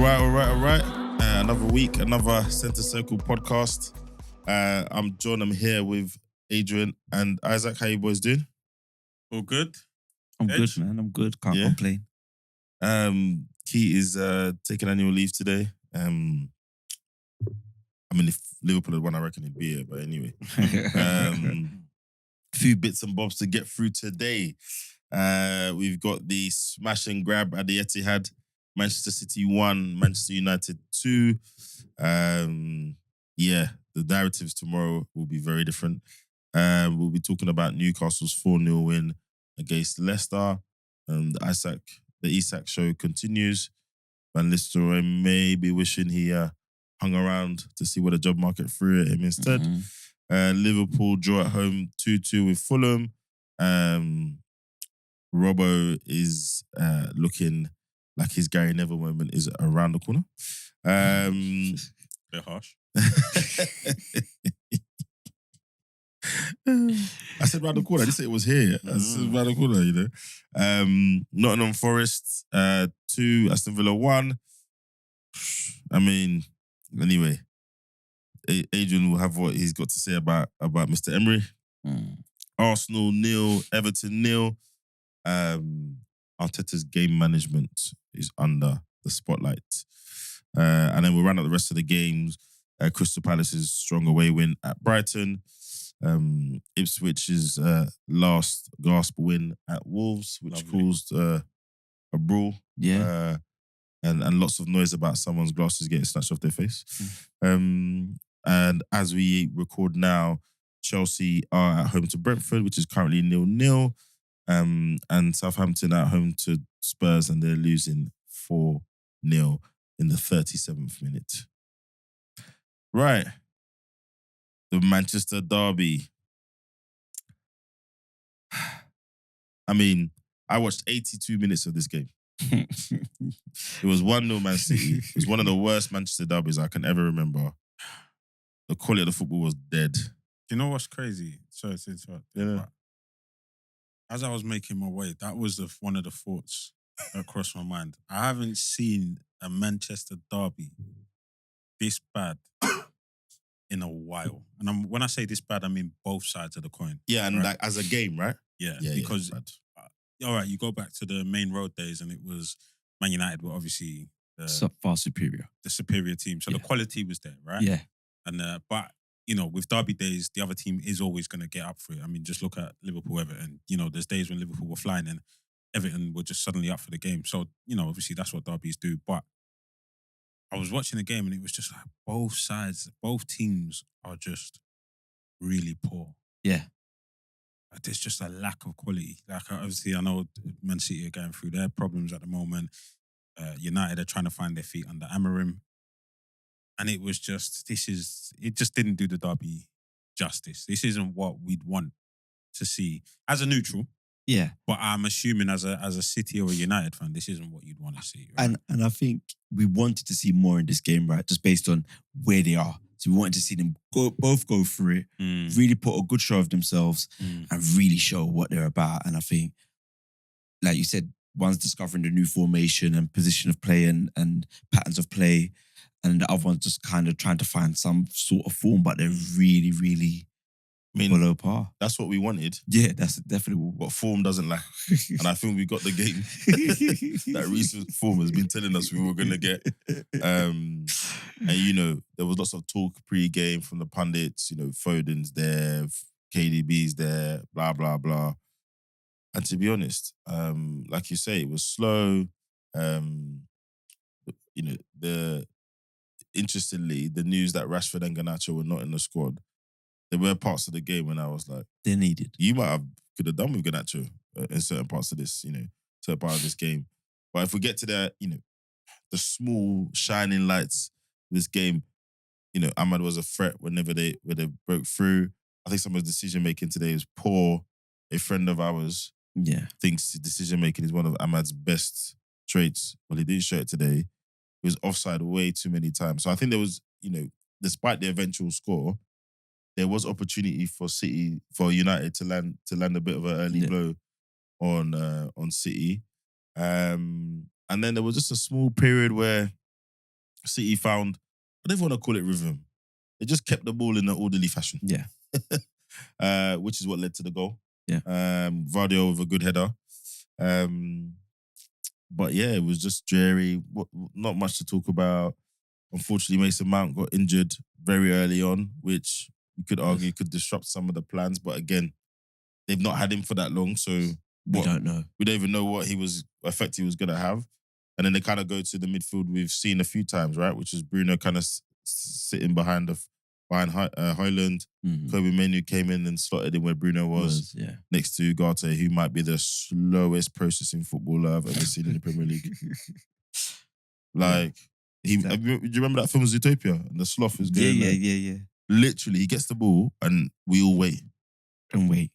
All right. Another week, another Centre Circle podcast. I'm John. I'm here with Adrian and Isaac. How you boys doing? All good? I'm Edge? good, man. I'm good. Can't complain. Key is taking annual leave today. I mean, if Liverpool had won, I reckon he'd be here. But anyway, few bits and bobs to get through today. We've got the smash and grab at the Etihad. Manchester City 1, Manchester United 2. The narratives tomorrow will be very different. We'll be talking about Newcastle's 4-0 win against Leicester. The Isak show continues. Van Nistelrooy may be wishing he hung around to see what the job market threw at him instead. Liverpool draw at home 2-2 with Fulham. Robbo is looking like his Gary Neville moment is around the corner. Bit harsh. I said round the corner. I didn't say it was here. I said round the corner, you know. Nottingham Forest 2, Aston Villa 1. I mean, anyway, Adrian will have what he's got to say about Mr. Emery. Arsenal 0, Everton 0. Arteta's game management is under the spotlight. And then we'll run out the rest of the games. Crystal Palace's strong away win at Brighton. Ipswich's last gasp win at Wolves, which caused a brawl. Yeah. And lots of noise about someone's glasses getting snatched off their face. And as we record now, Chelsea are at home to Brentford, which is currently 0-0. And Southampton at home to Spurs, and they're losing 4-0 in the 37th minute. Right. The Manchester derby. I mean, I watched 82 minutes of this game. It was 1-0 Man City. It was one of the worst Manchester derbies I can ever remember. The quality of the football was dead. Do you know what's crazy? Sorry to interrupt. Yeah. As I was making my way, that was one of the thoughts that crossed my mind. I haven't seen a Manchester derby this bad in a while. And when I say this bad, I mean both sides of the coin. Yeah, and right? like as a game, right? Yeah, Yeah, because bad. all right, you go back to the main road days, and it was Man United were obviously Far superior. the superior team, so the quality was there, right? Yeah. And but you know, with derby days, the other team is always going to get up for it. I mean, just look at Liverpool, Everton. You know, there's days when Liverpool were flying and Everton were just suddenly up for the game. So you know, obviously that's what derbies do. But I was watching the game and it was just like both sides, both teams are just really poor. Yeah. There's just a lack of quality. Like obviously, I know Man City are going through their problems at the moment. United are trying to find their feet under Amorim, and it was just it just didn't do the derby justice. This isn't what we'd want to see as a neutral. Yeah. But I'm assuming as a City or a United fan, this isn't what you'd want to see. Right? And I think we wanted to see more in this game, right? Just based on where they are. So we wanted to see them both go through it, really put a good show of themselves and really show what they're about. And I think, like you said, one's discovering the new formation and position of play and patterns of play. And the other one's just kind of trying to find some sort of form, but they're really, really below par. That's what we wanted. Yeah, that's definitely What form doesn't lack. And I think we got the game that recent form has been telling us we were going to get. And, you know, there was lots of talk pre-game from the pundits, you know, Foden's there, KDB's there, blah, blah, blah. And to be honest, like you say, it was slow. You know, interestingly, the news that Rashford and Garnacho were not in the squad, there were parts of the game when I was like, they're needed. you could have done with Garnacho in certain parts of this, you know, certain part of this game. But if we get to that, you know, the small shining lights of this game, you know, Ahmad was a threat whenever they broke through. I think some of his decision making today was poor. A friend of ours thinks decision making is one of Ahmad's best traits. Well, he didn't show it today. He was offside way too many times. So I think there was, you know, despite the eventual score, there was opportunity for United to land a bit of an early blow on City. And then there was just a small period where City found, I don't even want to call it rhythm. They just kept the ball in an orderly fashion. Yeah. Which is what led to the goal. Yeah. Vardio with a good header. But yeah, it was just dreary. Not much to talk about. Unfortunately, Mason Mount got injured very early on, which you could argue could disrupt some of the plans. But again, they've not had him for that long, so We don't know. we don't even know what effect he was going to have. And then they kind of go to the midfield we've seen a few times, right? Which is Bruno kind of sitting behind Højlund. Kobe Menu came in and slotted in where Bruno was next to Ugarte, who might be the slowest processing footballer I've ever seen in the Premier League. Like, do you remember that film Zootopia? And the sloth is going there? Yeah. Literally, he gets the ball and we all wait. And wait.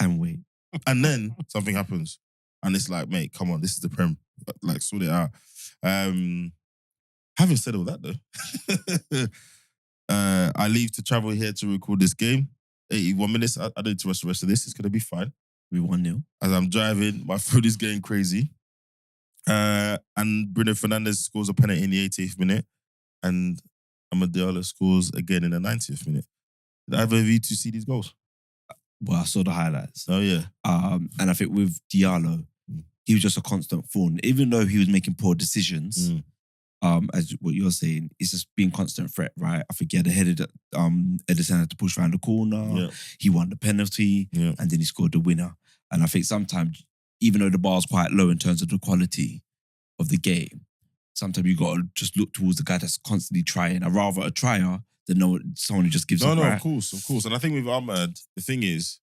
And wait. And then something happens. And it's like, mate, come on, this is the Prem. Like, sort it out. Having said all that, though, I leave to travel here to record this game. 81 minutes. I don't need to rush the rest of this. It's going to be fine. We 1-0. As I'm driving, my food is getting crazy. And Bruno Fernandes scores a penalty in the 80th minute. And Diallo scores again in the 90th minute. Did either of you two see these goals? Well, I saw the highlights. Oh, yeah. And I think with Diallo, he was just a constant thorn. Even though he was making poor decisions, as what you're saying, it's just being constant threat, right? I think he had a headed Ederson had to push around the corner. Yeah. He won the penalty, Yeah. and then he scored the winner. And I think sometimes, even though the bar's quite low in terms of the quality of the game, sometimes you got to just look towards the guy that's constantly trying. I'd rather a trier than someone who just gives up. No, of course. And I think with Ahmad, the thing is,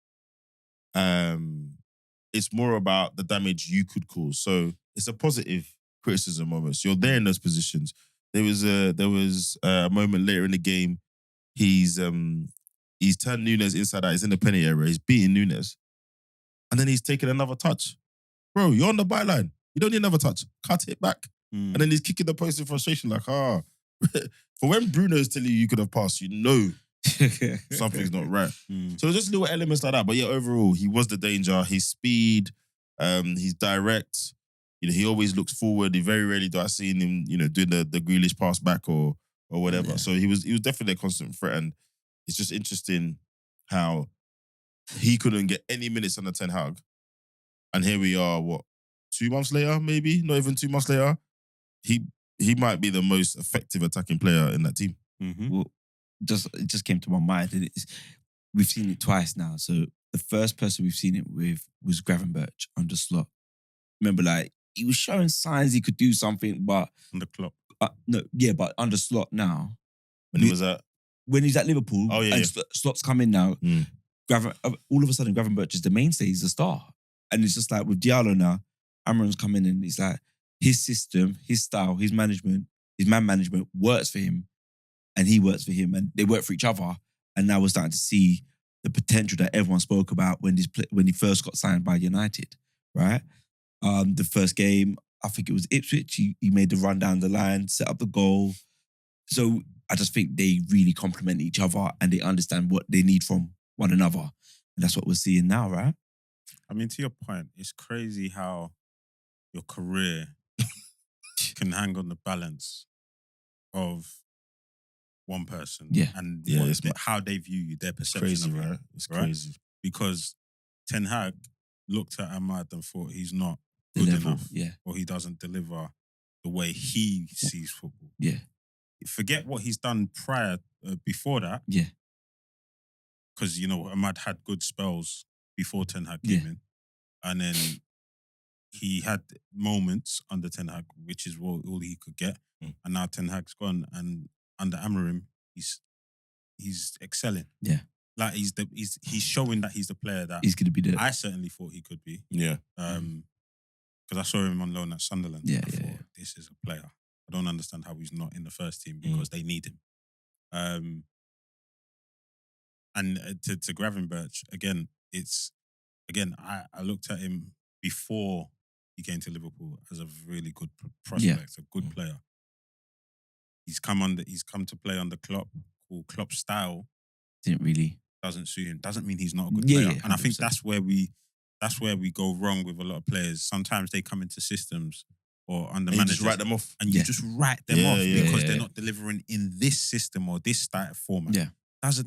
it's more about the damage you could cause. So it's a positive criticism almost. You're there in those positions. There was a moment later in the game. He's turned Nunes inside out. He's in the penalty area. He's beating Nunes, and then he's taking another touch. Bro, you're on the byline. You don't need another touch. Cut it back, and then he's kicking the post in frustration. Like, for when Bruno is telling you could have passed, you know something's not right. So just little elements like that. But yeah, overall, he was the danger. His speed, he's direct. You know, he always looks forward. He very rarely do I see him, doing the Grealish pass back or whatever. Yeah. So he was definitely a constant threat, and it's just interesting how he couldn't get any minutes under Ten Hag, and here we are. 2 months later, maybe not even 2 months later, he might be the most effective attacking player in that team. Well, it just came to my mind. And we've seen it twice now. So the first person we've seen it with was Gravenberch under Slot. Remember, like, he was showing signs he could do something, but on the clock. But under Slot now. When he's at Liverpool, Slot's coming now. All of a sudden, Gravenberch is the mainstay. He's the star, and it's just like with Diallo now. Amorim's coming in. It's like his system, his style, his management, his man management works for him, and he works for him, and they work for each other. And now we're starting to see the potential that everyone spoke about when he first got signed by United, right? The first game, I think it was Ipswich. He made the run down the line, set up the goal. So I just think they really complement each other, and they understand what they need from one another, and that's what we're seeing now, right? I mean, to your point, it's crazy how your career can hang on the balance of one person, and how they view you, their perception crazy, of you, right? It's crazy because Ten Hag looked at Ahmad and thought he's not good enough, or he doesn't deliver the way he sees football. Yeah, forget what he's done before that. Yeah, because Ahmad had good spells before Ten Hag came in, and then he had moments under Ten Hag, which is all he could get, and now Ten Hag's gone, and under Amorim, he's excelling. Yeah, like he's showing that he's the player that he's going to be I certainly thought he could be. Yeah, because I saw him on loan at Sunderland. Yeah, I thought, this is a player. I don't understand how he's not in the first team because they need him. And to Gravenberch again, I looked at him before he came to Liverpool as a really good prospect, a good player. He's come to play under Klopp. Klopp's style doesn't suit him. Doesn't mean he's not a good player. And I think that's where we go wrong with a lot of players. Sometimes they come into systems or under And you managers. just write them off. And you just write them off because yeah. they're not delivering in this system or this format. Yeah.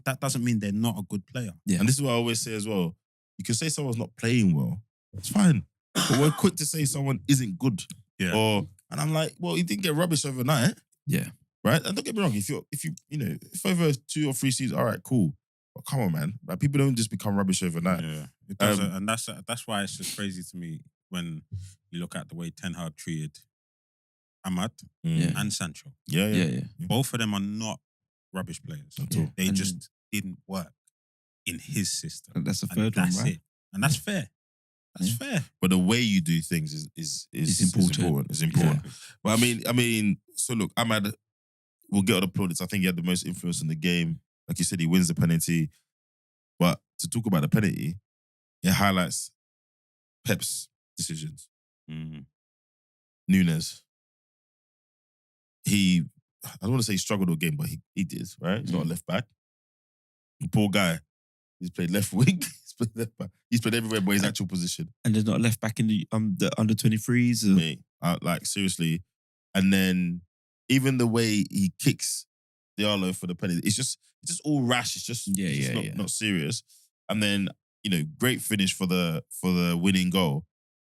That doesn't mean they're not a good player. Yeah. And this is what I always say as well. You can say someone's not playing well. It's fine. But we're quick to say someone isn't good. Yeah. And I'm like, well, you didn't get rubbish overnight. Yeah. Right? And don't get me wrong, if over 2 or 3 seasons, all right, cool. But come on, man. Like, people don't just become rubbish overnight. Yeah, it does, and that's why it's just crazy to me when you look at the way Ten Hag treated Ahmad and Sancho. Yeah. Both of them are not rubbish players. At all. They just didn't work in his system. And that's the And third one, that's right? it. And that's fair. That's fair. But the way you do things is important. It's important. But I mean, so look, Ahmad will get all the plaudits. I think he had the most influence in the game. Like you said, he wins the penalty. But to talk about the penalty, it highlights Pep's decisions. Nunes. I don't want to say he struggled all game, but he did, right? He's not a left back. Poor guy. He's played left wing. He's played left back. He's played everywhere but his actual position. And there's not a left back in the under 23s. Mate, like seriously. And then even the way he kicks Diallo for the penalty, it's just all rash. It's just not serious. And then, great finish for the winning goal.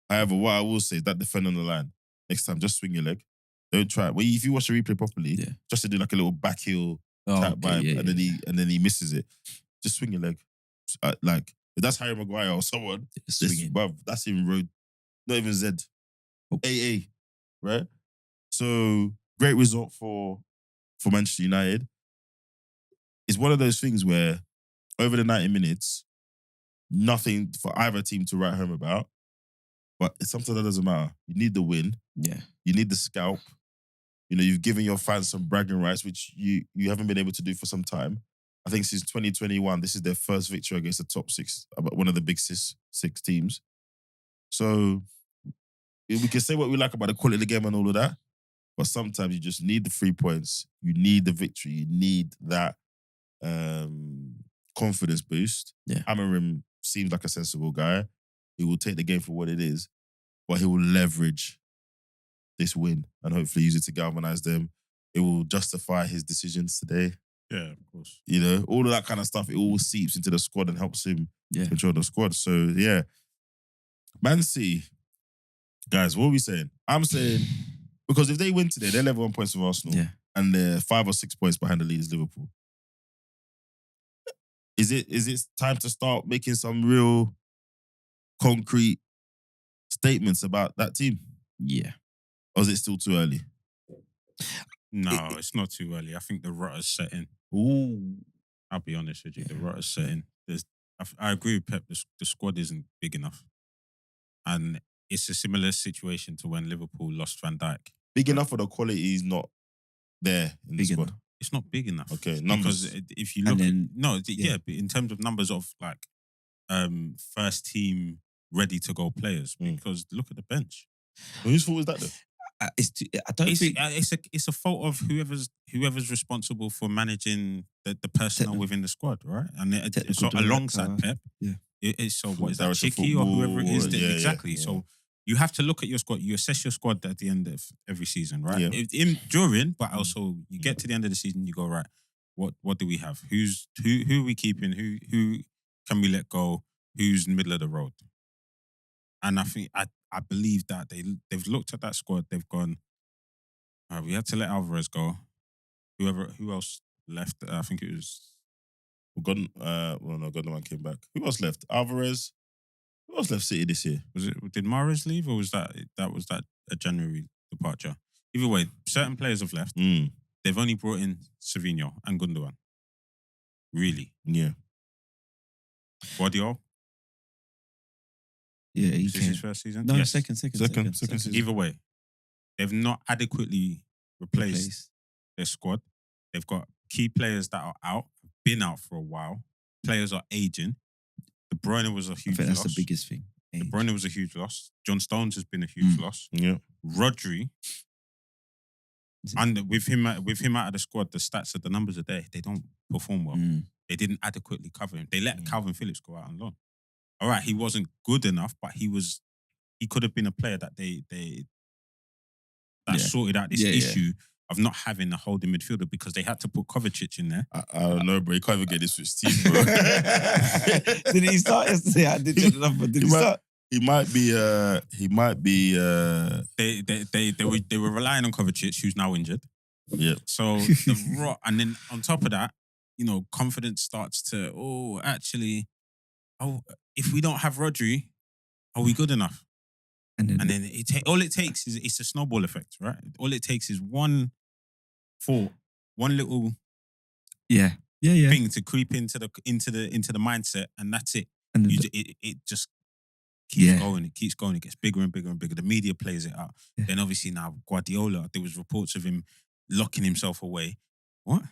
However, what I will say is that defend on the line. Next time, just swing your leg. Don't try it. Well, if you watch the replay properly, just to do like a little back heel tap vibe, and then he misses it. Just swing your leg. Like, if that's Harry Maguire or someone, that's in road, not even Z. AA, right? So, great result for Manchester United. It's one of those things where over the 90 minutes, nothing for either team to write home about. But it's something that doesn't matter. You need the win. Yeah. You need the scalp. You've given your fans some bragging rights, which you haven't been able to do for some time. I think since 2021, this is their first victory against the top 6, one of the big six teams. So we can say what we like about the quality of the game and all of that, but sometimes you just need the 3 points. You need the victory. You need that confidence boost. Yeah. Amorim seems like a sensible guy. He will take the game for what it is, but he will leverage this win and hopefully use it to galvanize them. It will justify his decisions today. Yeah, of course. All of that kind of stuff, it all seeps into the squad and helps him control the squad. So, yeah. Man City, guys, what are we saying? I'm saying, because if they win today, they're level 1 points with Arsenal. Yeah. And they're 5 or 6 points behind the leaders, Liverpool. Is it time to start making some real concrete statements about that team? Yeah. Or is it still too early? No, it's not too early. I think the rutter's set in. Ooh. I'll be honest with you. The rutter's set in. I agree with Pep. The squad isn't big enough. And it's a similar situation to when Liverpool lost Van Dijk. Big enough for the quality is not there in the squad. It's not big enough. Okay, numbers. Because if you look, but in terms of numbers of like first team ready to go players, because look at the bench. Whose fault is that though? I don't think it's a fault of whoever's responsible for managing the personnel within the squad, right? And so alongside Pep, it's what is that, Chicky or whoever it is? Exactly. So you have to look at your squad. You assess your squad at the end of every season, right? Yeah. But also you get to the end of the season, you go, right, what do we have? Who are we keeping? Who can we let go? Who's middle of the road? And I think I believe that they've looked at that squad. They've gone, we had to let Alvarez go. Who else left? I think it was Gundogan came back. Who else left? Alvarez. Who else left City this year? Did Mahrez leave, or was that a January departure? Either way, certain players have left. They've only brought in Savinho and Gundogan. Really? Yeah. Guardiola? Yeah, he Is this came. his first season? No, Yes. second season. Either way, they've not adequately replaced their squad. They've got key players that are out, been out for a while. Players are aging. De Bruyne was a huge I think loss. that's the biggest thing. De Bruyne was a huge loss. John Stones has been a huge loss. Yeah. Rodri, and with him out of the squad, the stats of the numbers are there. They don't perform well. They didn't adequately cover him. They let Calvin Phillips go out on loan. All right, he wasn't good enough, but he could have been a player that they that Yeah. sorted out this Yeah, yeah. issue of not having a holding midfielder because they had to put Kovacic in there. I don't know, bro. You can't even get this with Steve, bro. Did he start yesterday? I did check the number. Did he start? He might be. They were relying on Kovacic, who's now injured. Yeah. So and then on top of that, confidence starts to if we don't have Rodri, are we good enough? And then all it takes is it's a snowball effect, right? All it takes is one thought, one little yeah. thing to creep into the mindset, and that's it. And then It just keeps Yeah. going. It keeps going. It gets bigger and bigger and bigger. The media plays it out. Yeah. Then obviously now Guardiola, there was reports of him locking himself away. What?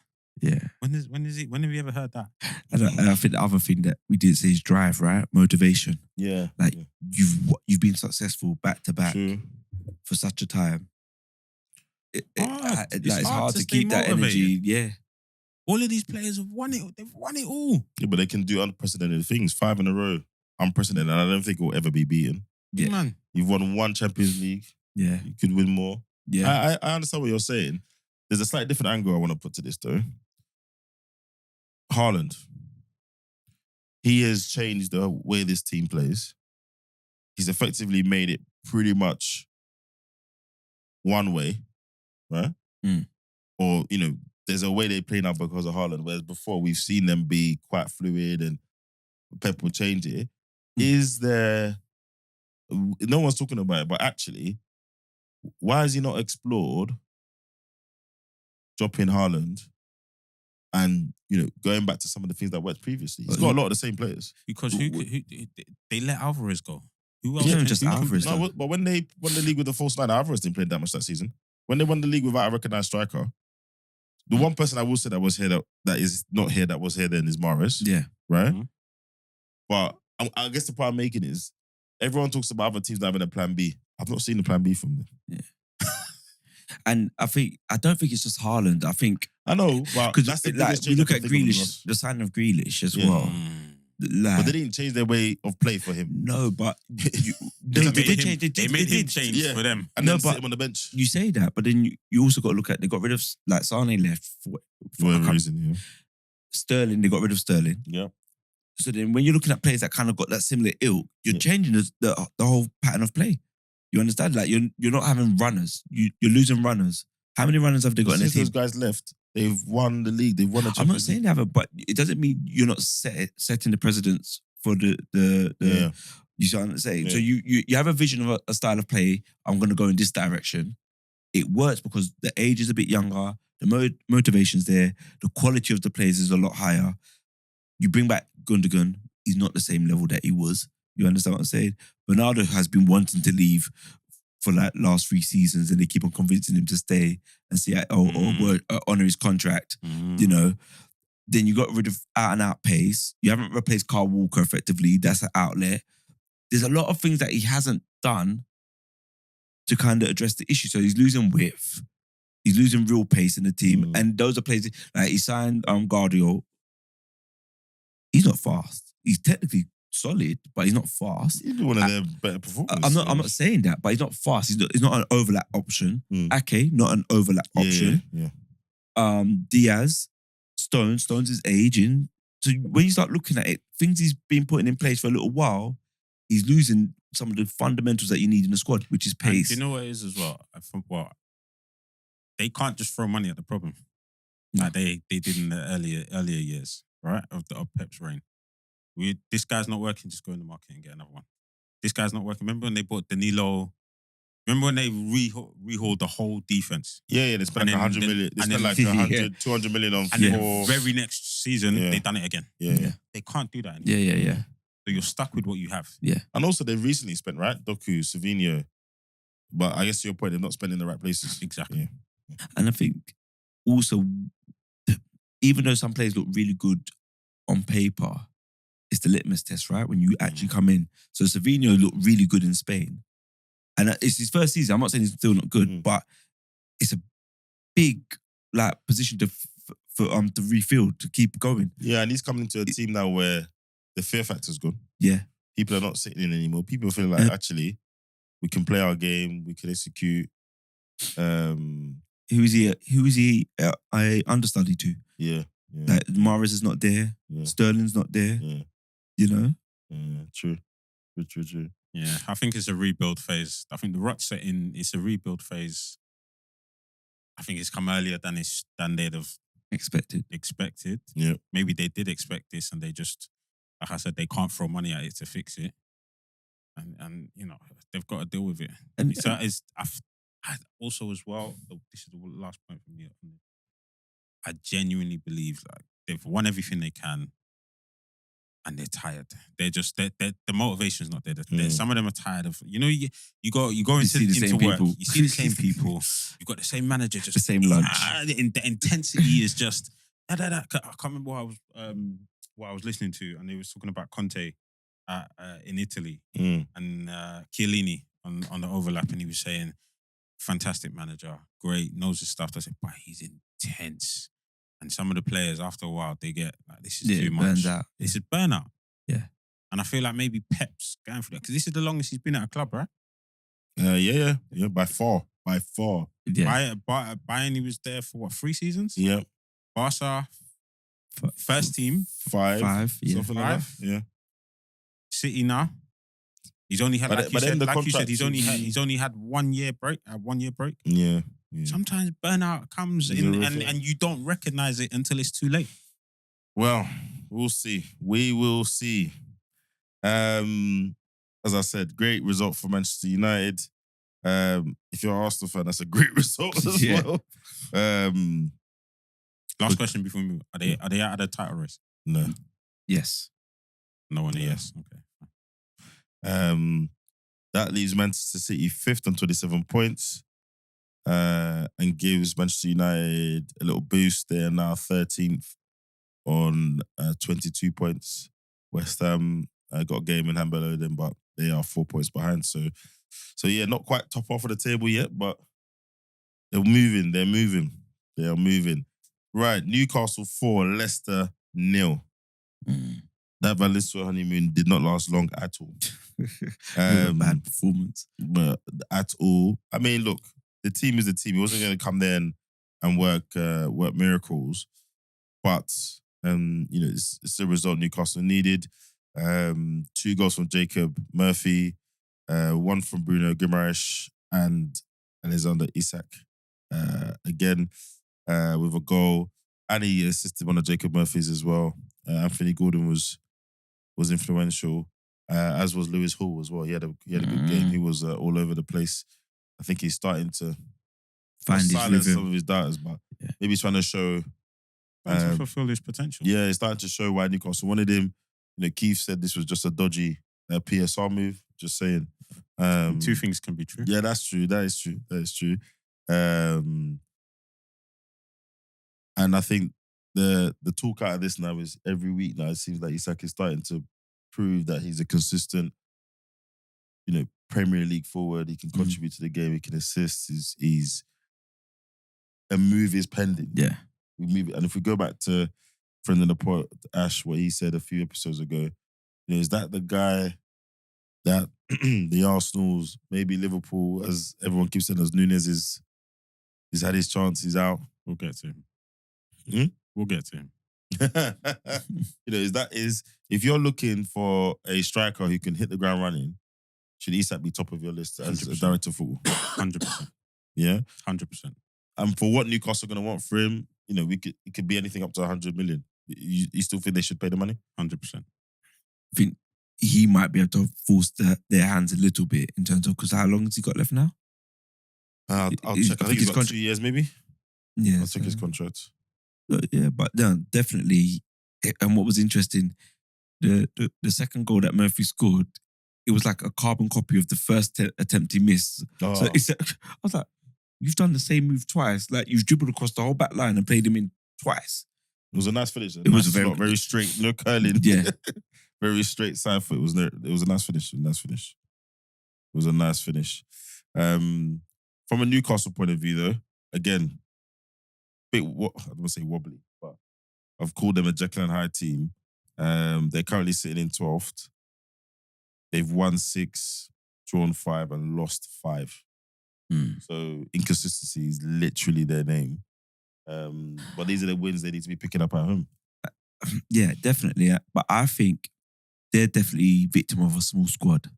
yeah. When have you ever heard that? And I think the other thing that we did say is drive, right? Motivation. Yeah. Like you've been successful back to back True. for such a time. It's hard hard to to stay keep that energy. motivated. Yeah. All of these players have won it. They've won it all. Yeah, but they can do unprecedented things. 5 in a row. Unprecedented. And I don't think it will ever be beaten. Yeah. Man. You've won 1 Champions League. Yeah. You could win more. Yeah. I understand what you're saying. There's a slightly different angle I want to put to this, though. Haaland. He has changed the way this team plays. He's effectively made it pretty much one way, right? Mm. Or, there's a way they play now because of Haaland, whereas before we've seen them be quite fluid and Pep will change it. Is there... No one's talking about it, but actually, why has he not explored dropping Haaland and, going back to some of the things that worked previously? He's got a lot of the same players. Because they let Alvarez go. Who else? Yeah, can- just who can- Alvarez. No, but when they won the league with the false nine, Alvarez didn't play that much that season. When they won the league without a recognised striker, the one person I will say that was here that is not here that was here then is Mahrez, Yeah. right? Mhm. But I guess the point I'm making is everyone talks about other teams not having a plan B. I've not seen the plan B from them. And I don't think it's just Haaland. I think I know, but because that's the like biggest we change look I at can think of with Grealish, us. the signing of Grealish as Yeah. well. Like, But they didn't change their way of play for him. no, but they They did made change. They made him change Yeah. for them. And No, then sit but- him on the bench. You say that, but then you also got to look at they got rid of like Sane left for whatever reason, Sterling. They got rid of Sterling. yeah. So then when you're looking at players that kind of got that similar ilk, you're Yeah. changing the whole pattern of play. You understand? Like you're not having runners. You're losing runners. How many runners have they got in their Since team? those guys left, they've won the league. They've won the I'm not Champions saying League. they haven't, but it doesn't mean you're not setting the precedents for the Yeah. you see what I'm saying? Yeah. So you have a vision of a style of play. I'm going to go in this direction. It works because the age is a bit younger. The motivation's there. The quality of the players is a lot higher. You bring back Gundogan. He's not the same level that he was. You understand what I'm saying? Bernardo has been wanting to leave for like last 3 seasons, and they keep on convincing him to stay and see or honor his contract. Then you got rid of out and out pace. You haven't replaced Kyle Walker effectively. That's an outlet. There's a lot of things that he hasn't done to kind of address the issue. So he's losing width. He's losing real pace in the team. And those are players like he signed Guardiola. He's not fast. He's technically solid, but he's not fast. He's been one of their better performers. I'm not saying that, but he's not fast. He's not an overlap option. Mm. Ake, not an overlap option. Yeah. Diaz, Stones is aging. So when you start looking at it, things he's been putting in place for a little while, he's losing some of the fundamentals that you need in the squad, which is And pace. do you know what it is as well? They can't just throw money at the problem like they did in the earlier years, right? Of Pep's reign. This guy's not working, just go in the market and get another one. This guy's not working. Remember when they bought Danilo? Remember when they rehauled the whole defense? Yeah, they spent And like then- 100 million. They and spent then- like 100, 200 million on And then four. very next season, Yeah. they done it again. Yeah. They can't do that anymore. Yeah. So you're stuck with what you have. And also they've recently spent, right? Doku, Savinho. But I guess to your point, they're not spending in the right places. Exactly. Yeah. And I think also, even though some players look really good on paper, it's the litmus test, right? When you actually come in. So Savinho looked really good in Spain. And it's his first season. I'm not saying he's still not good, but it's a big position to refill, to keep going. Yeah, and he's coming into a team now where the fear factor's gone. Yeah. People are not sitting in anymore. People feel like, actually, we can play our game, we can execute. Who is he? I understudy to. Yeah. Like Mahrez is not there. Yeah. Sterling's not there. Yeah. You know. True. Yeah, I think it's a rebuild phase. I think the rut's set in. It's a rebuild phase. I think it's come earlier than they'd have expected. Yeah. Maybe they did expect this, and they just, like I said, they can't throw money at it to fix it. And you know they've got to deal with it. And I also as well. This is the last point from me. I genuinely believe like they've won everything they can, and they're tired. They're just the motivation's not there. Some of them are tired of you go into work. People. You see the same people. You've got the same manager. Just the same lunch. The intensity is just. I can't remember what I was listening to, and they was talking about Conte in Italy and Chiellini on the overlap, and he was saying, fantastic manager, great, knows his stuff. I said, but he's intense. And some of the players, after a while, they get like, this is too much. Burns out. This is burnout. Yeah. And I feel like maybe Pep's going through that because this is the longest he's been at a club, right? Yeah. By far. Yeah. Bayern, he was there for what, 3 seasons? Yeah. Barca, first team, 5. Yeah. Something like that. Yeah. City now. He's only had, like you said, he's only had 1 year break. Yeah. Sometimes burnout comes in, and you don't recognize it until it's too late. Well, we'll see. We will see. As I said, great result for Manchester United. If you're an Arsenal fan, that's a great result as well. Last question before we move. Are they out of the title race? No. Yes. No one. Yeah. Yes. Okay. That leaves Manchester City 5th on 27 points. And gives Manchester United a little boost. They are now 13th on 22 points. West Ham got a game in hand below them, but they are 4 points behind. So yeah, not quite top half of the table yet, but they're moving. They are moving. Right, Newcastle 4, Leicester 0. That Van Nistelrooy honeymoon did not last long at all. Bad performance. But at all. I mean, look, the team is the team. He wasn't going to come there and work miracles. But, it's the result Newcastle needed. 2 goals from Jacob Murphy, 1 from Bruno Guimaraes and Alexander Isak. Again, with a goal. And he assisted one of Jacob Murphy's as well. Anthony Gordon was influential, as was Lewis Hall as well. He had a good game. He was all over the place. I think he's starting to find his silence rhythm. some of his doubters, but maybe he's trying to show. To fulfill his potential. Yeah, he's starting to show why Newcastle wanted him. Keith said this was just a dodgy PSR move. Just saying. 2 things can be true. Yeah, that's true. That is true. And I think the talk out of this now is every week now it seems like Isak is starting to prove that he's a consistent, Premier League forward. He can contribute to the game. He can assist. He's a move is pending. Yeah. We move it. And if we go back to friend of the pod, Ash, what he said a few episodes ago, is that the guy that the Arsenals, maybe Liverpool, as everyone keeps saying, as Nunes he's had his chance, he's out. We'll get to him. We'll get to him. If you're looking for a striker who can hit the ground running, should Isak be top of your list as 100%. a director of football? 100%. Yeah? 100%. And for what Newcastle are going to want for him, it could be anything up to 100 million. You still think they should pay the money? 100%. I think he might be able to force their hands a little bit in terms of, because how long has he got left now? I'll check. I think he's got 2 years maybe. Yeah. I'll check his contract. Yeah, but no, definitely. And what was interesting, the second goal that Murphy scored, it was like a carbon copy of the first attempt he missed. Oh. So I was like, you've done the same move twice. Like, you've dribbled across the whole back line and played him in twice. It was a nice finish. It was very straight, no curling. Yeah. Very straight side foot. It was a nice finish. It was a nice finish. From a Newcastle point of view, though, again, I don't want to say wobbly, but I've called them a Jekyll and Hyde team. They're currently sitting in 12th. They've won 6, drawn 5, and lost 5. So inconsistency is literally their name. But these are the wins they need to be picking up at home. Yeah, definitely. But I think they're definitely victim of a small squad.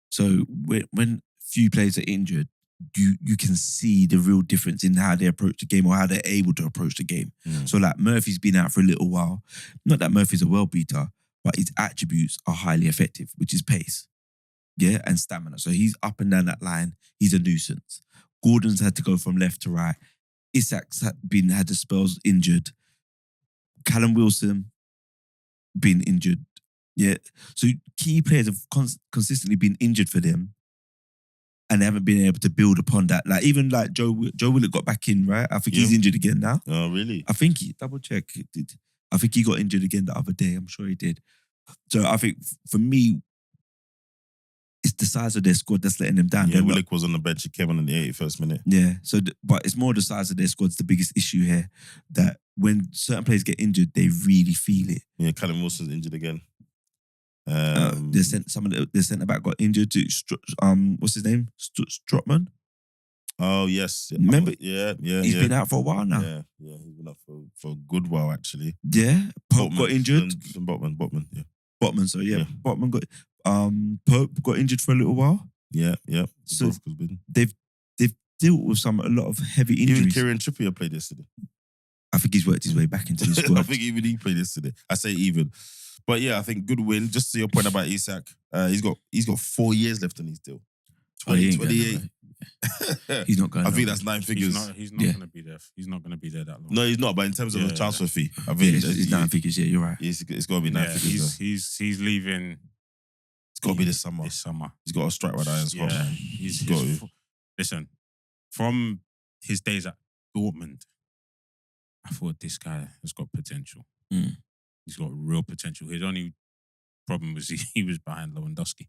So when few players are injured, you can see the real difference in how they approach the game or how they're able to approach the game. So like Murphy's been out for a little while. Not that Murphy's a well beater, but his attributes are highly effective, which is pace, yeah, and stamina. So he's up and down that line. He's a nuisance. Gordon's had to go from left to right. Isak's had the spells injured. Callum Wilson been injured. Yeah. So key players have consistently been injured for them, and they haven't been able to build upon that. Like even like Joe Willett got back in, right? I think he's injured again now. Oh, really? I think he double check. I think he got injured again the other day. I'm sure he did. So I think for me, it's the size of their squad that's letting them down. Yeah, Willock was on the bench. He came on in the 81st minute. Yeah. So, but it's more the size of their squad's the biggest issue here. That when certain players get injured, they really feel it. Yeah, Callum Wilson's injured again. Some of the centre back got injured. What's his name? Strootman. Oh yes, Remember? Yeah. He's been out for a while now. Yeah, he's been out for a good while actually. Yeah, Pope got injured. Botman, yeah. Botman, so yeah, Botman got Pope got injured for a little while. Yeah. So they've dealt with a lot of heavy injuries. Even Kieran Trippier played yesterday. I think he's worked his way back into the squad. I think even he played yesterday. I say even. But yeah, I think good win. Just to your point about Isak, he's got 4 years left on his deal. 28. He's not going. I think that's 9 figures. He's not going to be there. He's not going to be there that long. No, he's not. But in terms of the transfer fee, I think it's 9 figures. Yeah, you're right. It's got to be 9 figures. He's leaving. It's got to be this summer. He's got to strike with irons. Yeah, he's got to. Listen, from his days at Dortmund, I thought this guy has got potential. He's got real potential. His only problem was he was behind Lewandowski.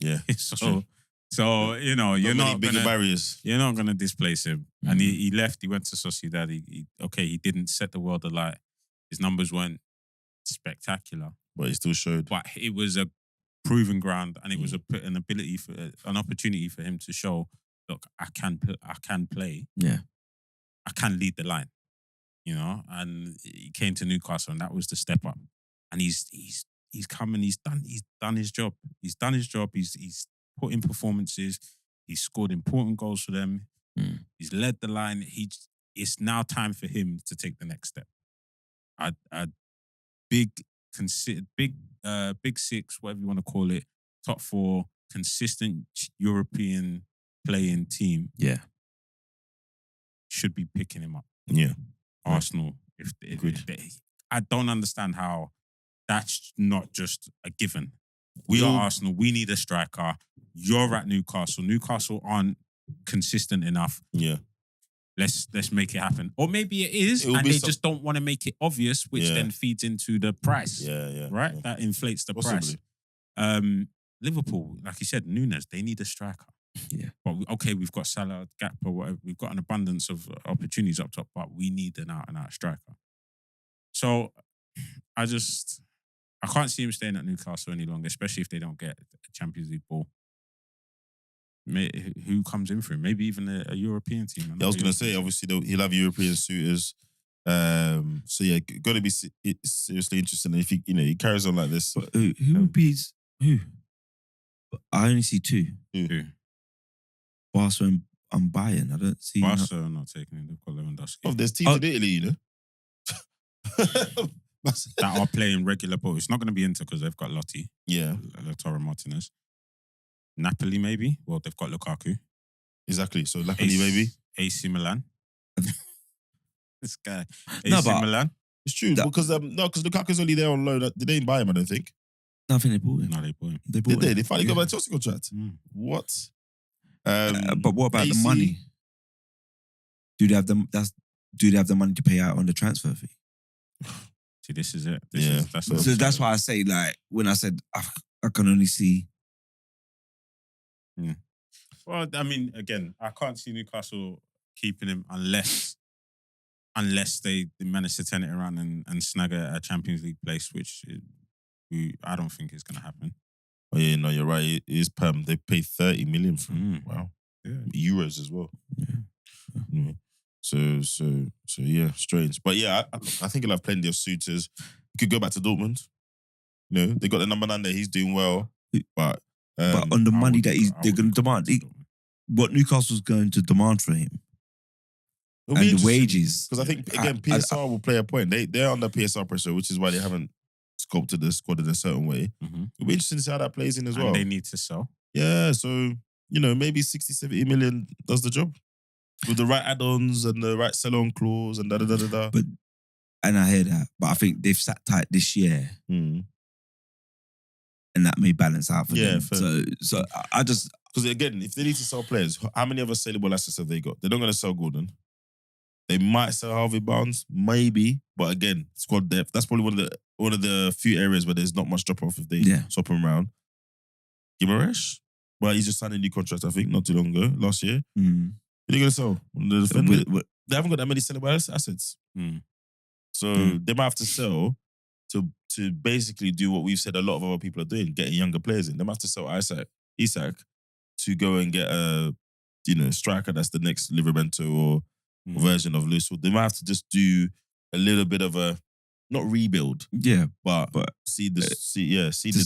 Yeah. So you know you're not bigger barriers. You're not gonna displace him. And he left. He went to Sociedad. He didn't set the world alight. His numbers weren't spectacular, but he still showed. But it was a proven ground, and it was an opportunity for him to show, look, I can play. Yeah, I can lead the line. You know, and he came to Newcastle, and that was the step up. And he's come and he's done his job. He's done his job. He's put in performances. He's scored important goals for them. He's led the line. It's now time for him to take the next step. Big six, whatever you want to call it, top 4, consistent European playing team. Yeah, should be picking him up. Yeah. Arsenal, if I don't understand how that's not just a given. We are Arsenal. We need a striker. You're at Newcastle. Newcastle aren't consistent enough. Yeah. Let's make it happen. Or maybe it is, and they just don't want to make it obvious, which then feeds into the price. Yeah. Right? Yeah. That inflates the price. Liverpool, like you said, Nunes, they need a striker. Yeah. But we've got Salah, Gap, or whatever. We've got an abundance of opportunities up top, but we need an out-and-out striker. So I can't see him staying at Newcastle any longer, especially if they don't get a Champions League ball. Who comes in for him? Maybe even a European team. I was going to say, obviously, he'll have European suitors. So yeah, got to be seriously interesting. If he carries on like this, but who would be who? I only see 2. Who? Barca and Bayern. I don't see. Barca are not taking it. They've got Lewandowski. Oh, there's teams in Italy, you know. that are playing regular ball. It's not going to be Inter because they've got Lotti. Yeah. Lautaro Martinez. Napoli, maybe. Well, they've got Lukaku. Exactly. So Napoli, maybe. AC Milan. This guy. AC Milan. It's true because Lukaku's only there on loan. They didn't buy him, I don't think. No, I think they bought him. No, they bought him. They finally got my Chelsea contract. What? But what about the money? Do they have the money to pay out on the transfer fee? See, this is it. That's why I say, like, when I said I can only see. Yeah. Well, I mean, again, I can't see Newcastle keeping him unless they manage to turn it around and snag a Champions League place, which I don't think is going to happen. Oh yeah, no, you're right. It is Pam. They paid 30 million for him. Wow. Euros as well. Yeah. So yeah, strange. But yeah, I think he'll have plenty of suitors. He could go back to Dortmund. You know, they got the number 9 there. He's doing well, but on the money that they're going wouldn't to go back demand, to Dortmund. what Newcastle's going to demand for him, it'll be and the interesting, wages. because I think again PSR will play a point. They're under PSR pressure, which is why they haven't sculpted the squad in a certain way. It'll be interesting to see how that plays in as well. And they need to sell. Yeah, so you know, maybe 60, 70 million does the job with the right add-ons and the right sell-on clause and da da da da da. But and I hear that, but I think they've sat tight this year, Mm. and that may balance out for Yeah, them. fair. So I just Because again, if they need to sell players, how many other saleable assets have they got? They're not going to sell Gordon. They might sell Harvey Barnes, maybe, but again, squad depth. That's probably one of the few areas where there's not much drop off if they swap him around. Gimaresh, well, he's just signed a new contract, I think, not too long ago, last year. Who are they going to sell? The defender? They haven't got that many sellable assets. So they might have to sell to basically do what we've said a lot of other people are doing, getting younger players in. They might have to sell Isak to go and get a striker that's the next Livramento or version of Lewis. They might have to just do a little bit of a not rebuild, but see the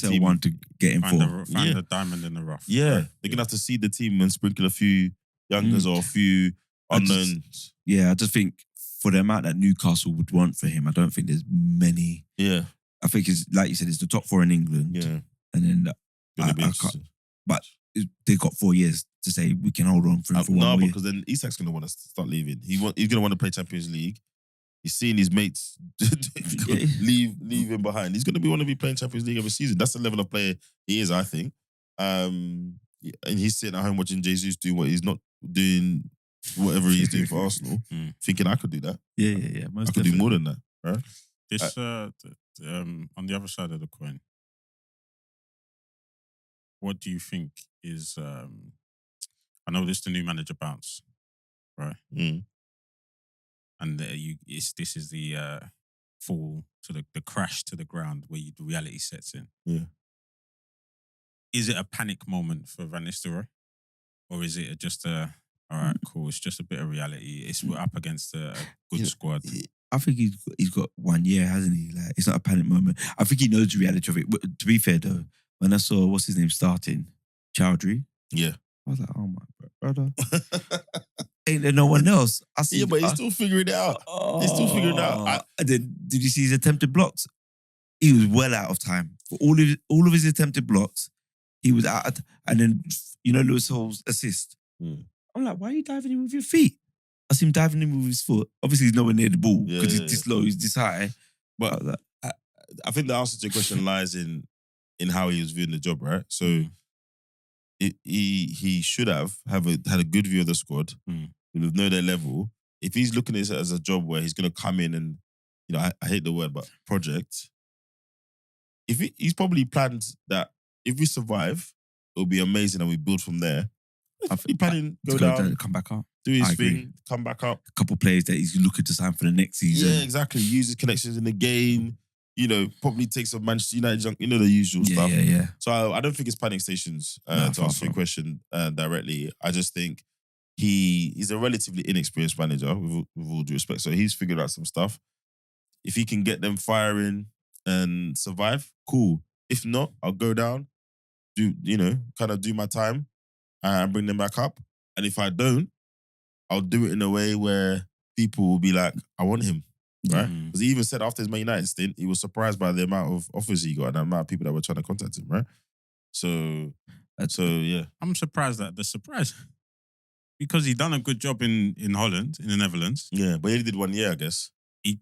team want to get in for find the diamond in the rough. Yeah, right? They're gonna have to see the team and sprinkle a few youngers or a few unknowns. I just think for the amount that Newcastle would want for him, I don't think there's many. Yeah, I think it's like you said, it's the top 4 in England. Yeah, and then but they've got 4 years to say we can hold on for 1 year. No, because then Isak's gonna want to start leaving. He's gonna want to play Champions League. He's seeing his mates leave him behind. He's going to want to be playing Champions League every season. That's the level of player he is, I think. And he's sitting at home watching Jesus doing what he's not doing, whatever he's doing for Arsenal, thinking I could do that. Yeah. I could do more than that, right? This on the other side of the coin, what do you think is? I know this is the new manager bounce, right? And this is the fall to the crash to the ground where the reality sets in. Yeah. Is it a panic moment for Van Nistelrooy? Or is it just all right, cool, it's just a bit of reality. We're up against a good squad. I think he's got 1 year, hasn't he? Like, it's not a panic moment. I think he knows the reality of it. But to be fair though, when I saw, what's his name starting? Chowdhury. Yeah. I was like, oh my brother. Ain't there no one else? But he's still figuring it out. He's still figuring it out. Did you see his attempted blocks? He was well out of time. For all of his attempted blocks, he was out. And then, Lewis Hall's assist. I'm like, why are you diving in with your feet? I see him diving in with his foot. Obviously, he's nowhere near the ball because he's this low, he's this high. But I think the answer to your question lies in how he was viewing the job, right? So he should have had a good view of the squad. He would know their level. If he's looking at it as a job where he's going to come in and, I hate the word, but project. He's probably planned that if we survive, it'll be amazing and we build from there. He's planning go down, come back up, do his thing, come back up. A couple of players that he's looking to sign for the next season. Yeah, exactly. Use his connections in the game. Probably take some Manchester United junk, the usual stuff. Yeah. So I don't think it's panic stations to answer your question directly. I just think he's a relatively inexperienced manager, with all due respect. So he's figured out some stuff. If he can get them firing and survive, cool. If not, I'll go down, do my time and bring them back up. And if I don't, I'll do it in a way where people will be like, I want him. Right? Because he even said after his Man United stint, he was surprised by the amount of offers he got and the amount of people that were trying to contact him, right? So yeah. I'm surprised at the surprise. Because he done a good job in Holland, in the Netherlands. Yeah, but he only did 1 year, I guess.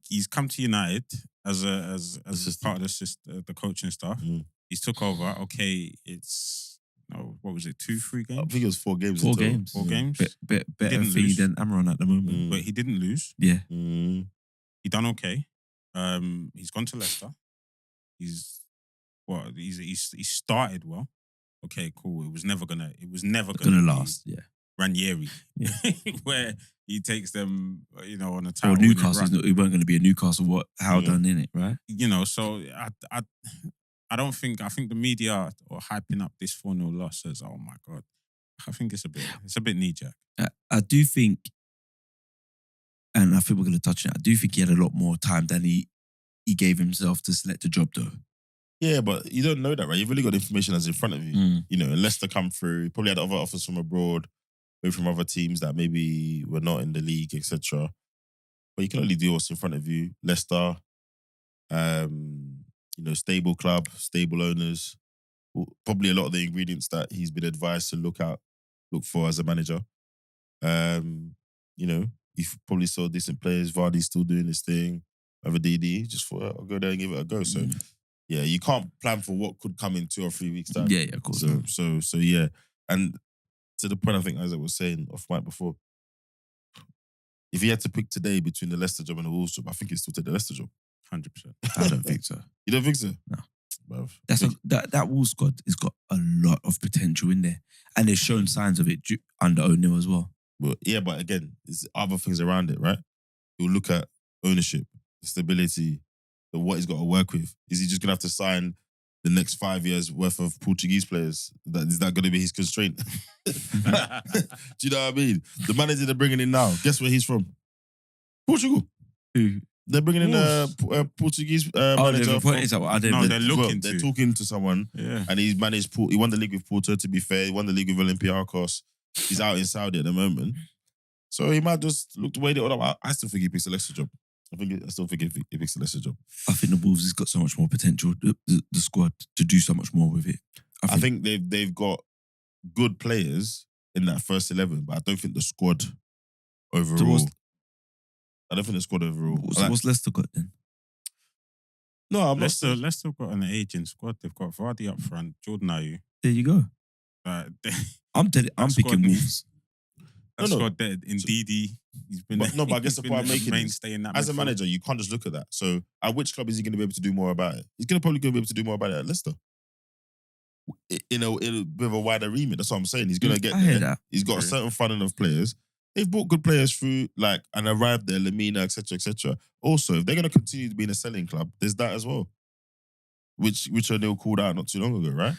He's come to United as part of the coaching staff. He's took over. Okay, it's what was it? 2-3 games? I think it was 4 games. 4 games. 4 games. Better fee than Amorim at the moment. But he didn't lose. Yeah. He done okay. He's gone to Leicester. He's started well. Okay, cool. It was never gonna last. Yeah. Ranieri, where he takes them, on a title. Or Newcastle, he weren't going to be a Newcastle. How done in it, right? So I don't think. I think the media are hyping up this 4-0 loss as, oh my god, I think it's a bit knee-jerk. I do think, and I think we're going to touch on it, I do think he had a lot more time than he gave himself to select a job, though. Yeah, but you don't know that, right? You've really got the information that's in front of you. You know, Leicester come through, probably had other offers from abroad, maybe from other teams that maybe were not in the league, etc. But you can only do what's in front of you. Leicester, you know, stable club, stable owners. Probably a lot of the ingredients that he's been advised to look for as a manager. You know, he probably saw decent players. Vardy's still doing his thing. Have a DD. Just thought, I'll go there and give it a go. So, yeah, you can't plan for what could come in 2 or 3 weeks' time. Yeah, of course. So yeah. And to the point I think Isaac was saying off mic before, if he had to pick today between the Leicester job and the Wolves job, I think he'd still take the Leicester job. 100%. I don't think so. You don't think so? No. Bruv. That Wolves squad has got a lot of potential in there. And they've shown signs of it under O'Neill as well. Well, yeah, but again, there's other things around it, right? You'll look at ownership, stability, what he's got to work with. Is he just going to have to sign the next 5 years worth of Portuguese players? Is that going to be his constraint? Do you know what I mean? The manager they're bringing in now, guess where he's from? Portugal. Who? They're bringing in a Portuguese manager. They're talking to someone, and he's managed. He won the league with Porto. To be fair, he won the league with Olympiacos. He's out in Saudi at the moment, so he might just look to wait it all up. I still think he picks the Leicester job. I still think he picks the Leicester job. I think the Wolves has got so much more potential. The squad to do so much more with it. I think they've got good players in that first 11, but I don't think the squad overall. I don't think the squad overall. What's Leicester got then? No, I'm Leicester have got an aging squad. They've got Vardy up front, Jordan Ayew. There you go. I'm picking Wolves. That squad there, Ndidi. He's been. But I guess the point I'm making mainstay in that. As a manager, you can't just look at that. So, at which club is he going to be able to do more about it? He's probably going to be able to do more about it at Leicester. In a bit of a wider remit. That's what I'm saying. He's going to get there. That. He's got a certain funding of players. They've brought good players through, and arrived there, Lamina, etc., etc. Also, if they're going to continue to be in a selling club, there's that as well, which O'Neill called out not too long ago, right?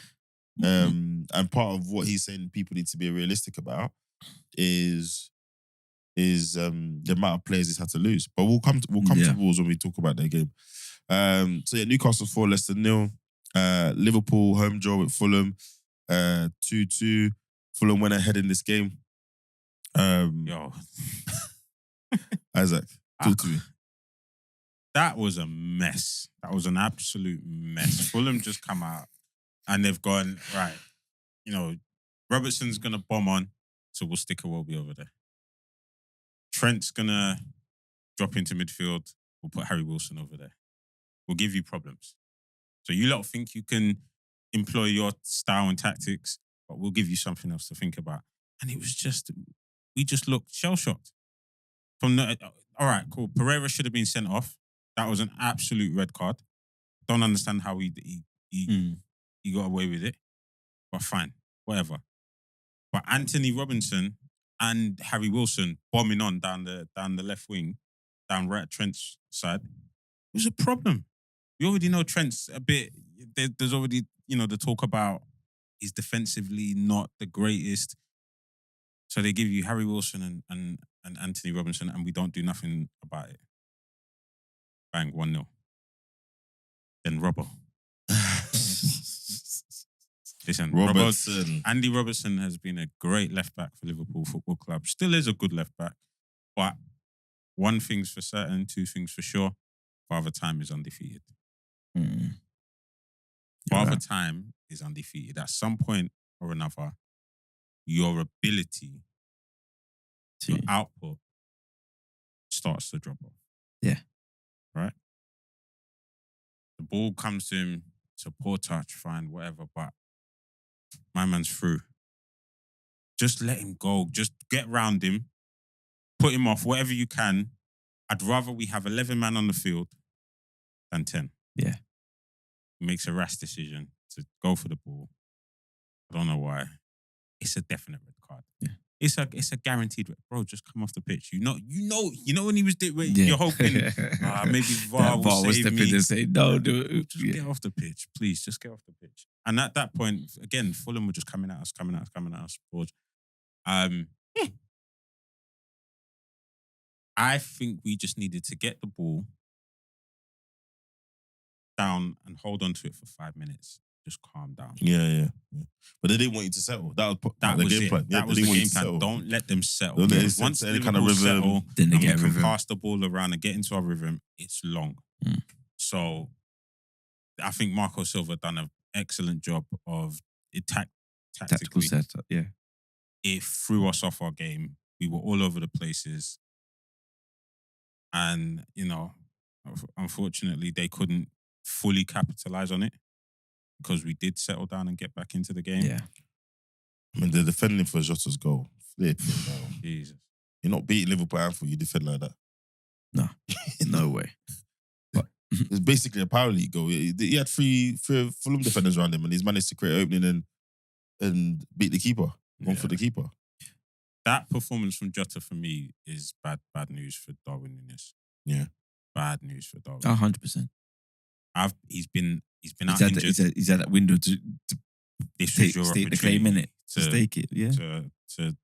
And part of what he's saying people need to be realistic about is the amount of players he's had to lose. But we'll come to Wolves when we talk about their game. So yeah, Newcastle 4, Leicester 0. Liverpool home draw with Fulham 2-2. Fulham went ahead in this game. Isaac, talk to me. That was a mess. That was an absolute mess. Fulham just come out and they've gone, right, Robertson's going to bomb on, so we'll stick a Iwobi over there. Trent's going to drop into midfield, we'll put Harry Wilson over there. We'll give you problems. So you lot think you can employ your style and tactics, but we'll give you something else to think about. And it was just, we just looked shell-shocked. All right, cool. Pereira should have been sent off. That was an absolute red card. Don't understand how he got away with it. But fine, whatever. But Anthony Robinson and Harry Wilson bombing on down the left wing, down right Trent's side, it was a problem. We already know Trent's a bit, there's already, the talk about he's defensively not the greatest. So they give you Harry Wilson and Anthony Robinson and we don't do nothing about it. Bang, 1-0. Then Robbo. Listen, Andy Robertson has been a great left-back for Liverpool Football Club. Still is a good left-back. But one thing's for certain, two things for sure. Father Time is undefeated. Father Time is undefeated. At some point or another, your ability, your output starts to drop off. Yeah. Right? The ball comes to him, it's a poor touch, fine, whatever, but my man's through. Just let him go. Just get round him, put him off, whatever you can. I'd rather we have 11 men on the field than 10. Yeah. He makes a rash decision to go for the ball. I don't know why. It's a definite red card. Yeah. It's a guaranteed red. Bro, just come off the pitch. You know when he was you're hoping maybe VAR will save me. And say, no, just get off the pitch, please. Just get off the pitch. And at that point, again, Fulham were just coming at us. I think we just needed to get the ball down and hold on to it for 5 minutes. Just calm down. Yeah. But they didn't want you to settle. That was the game plan. Yeah, That was they the didn't want game you to plan. settle. Don't let them settle. Don't let Because it once set any Liverpool kind of rhythm, settle, then they and get we a can rhythm. pass the ball around and get into our rhythm, it's long. So I think Marco Silva done an excellent job of Tactical tactically. setup, yeah. It threw us off our game. We were all over the places. And, unfortunately, they couldn't fully capitalize on it because we did settle down and get back into the game. Yeah. I mean, they're defending for Jota's goal. Jesus. You're not beating Liverpool at Anfield, you defend like that. No. No way. It's basically a power league goal. He had three Fulham defenders around him and he's managed to create opening and beat the keeper. One for the keeper. That performance from Jota for me is bad news for Darwin Núñez. Yeah. Bad news for Darwin. 100%. He's been out injured. He's had that window to This was your stake the opportunity claim in it. To stake it, yeah. To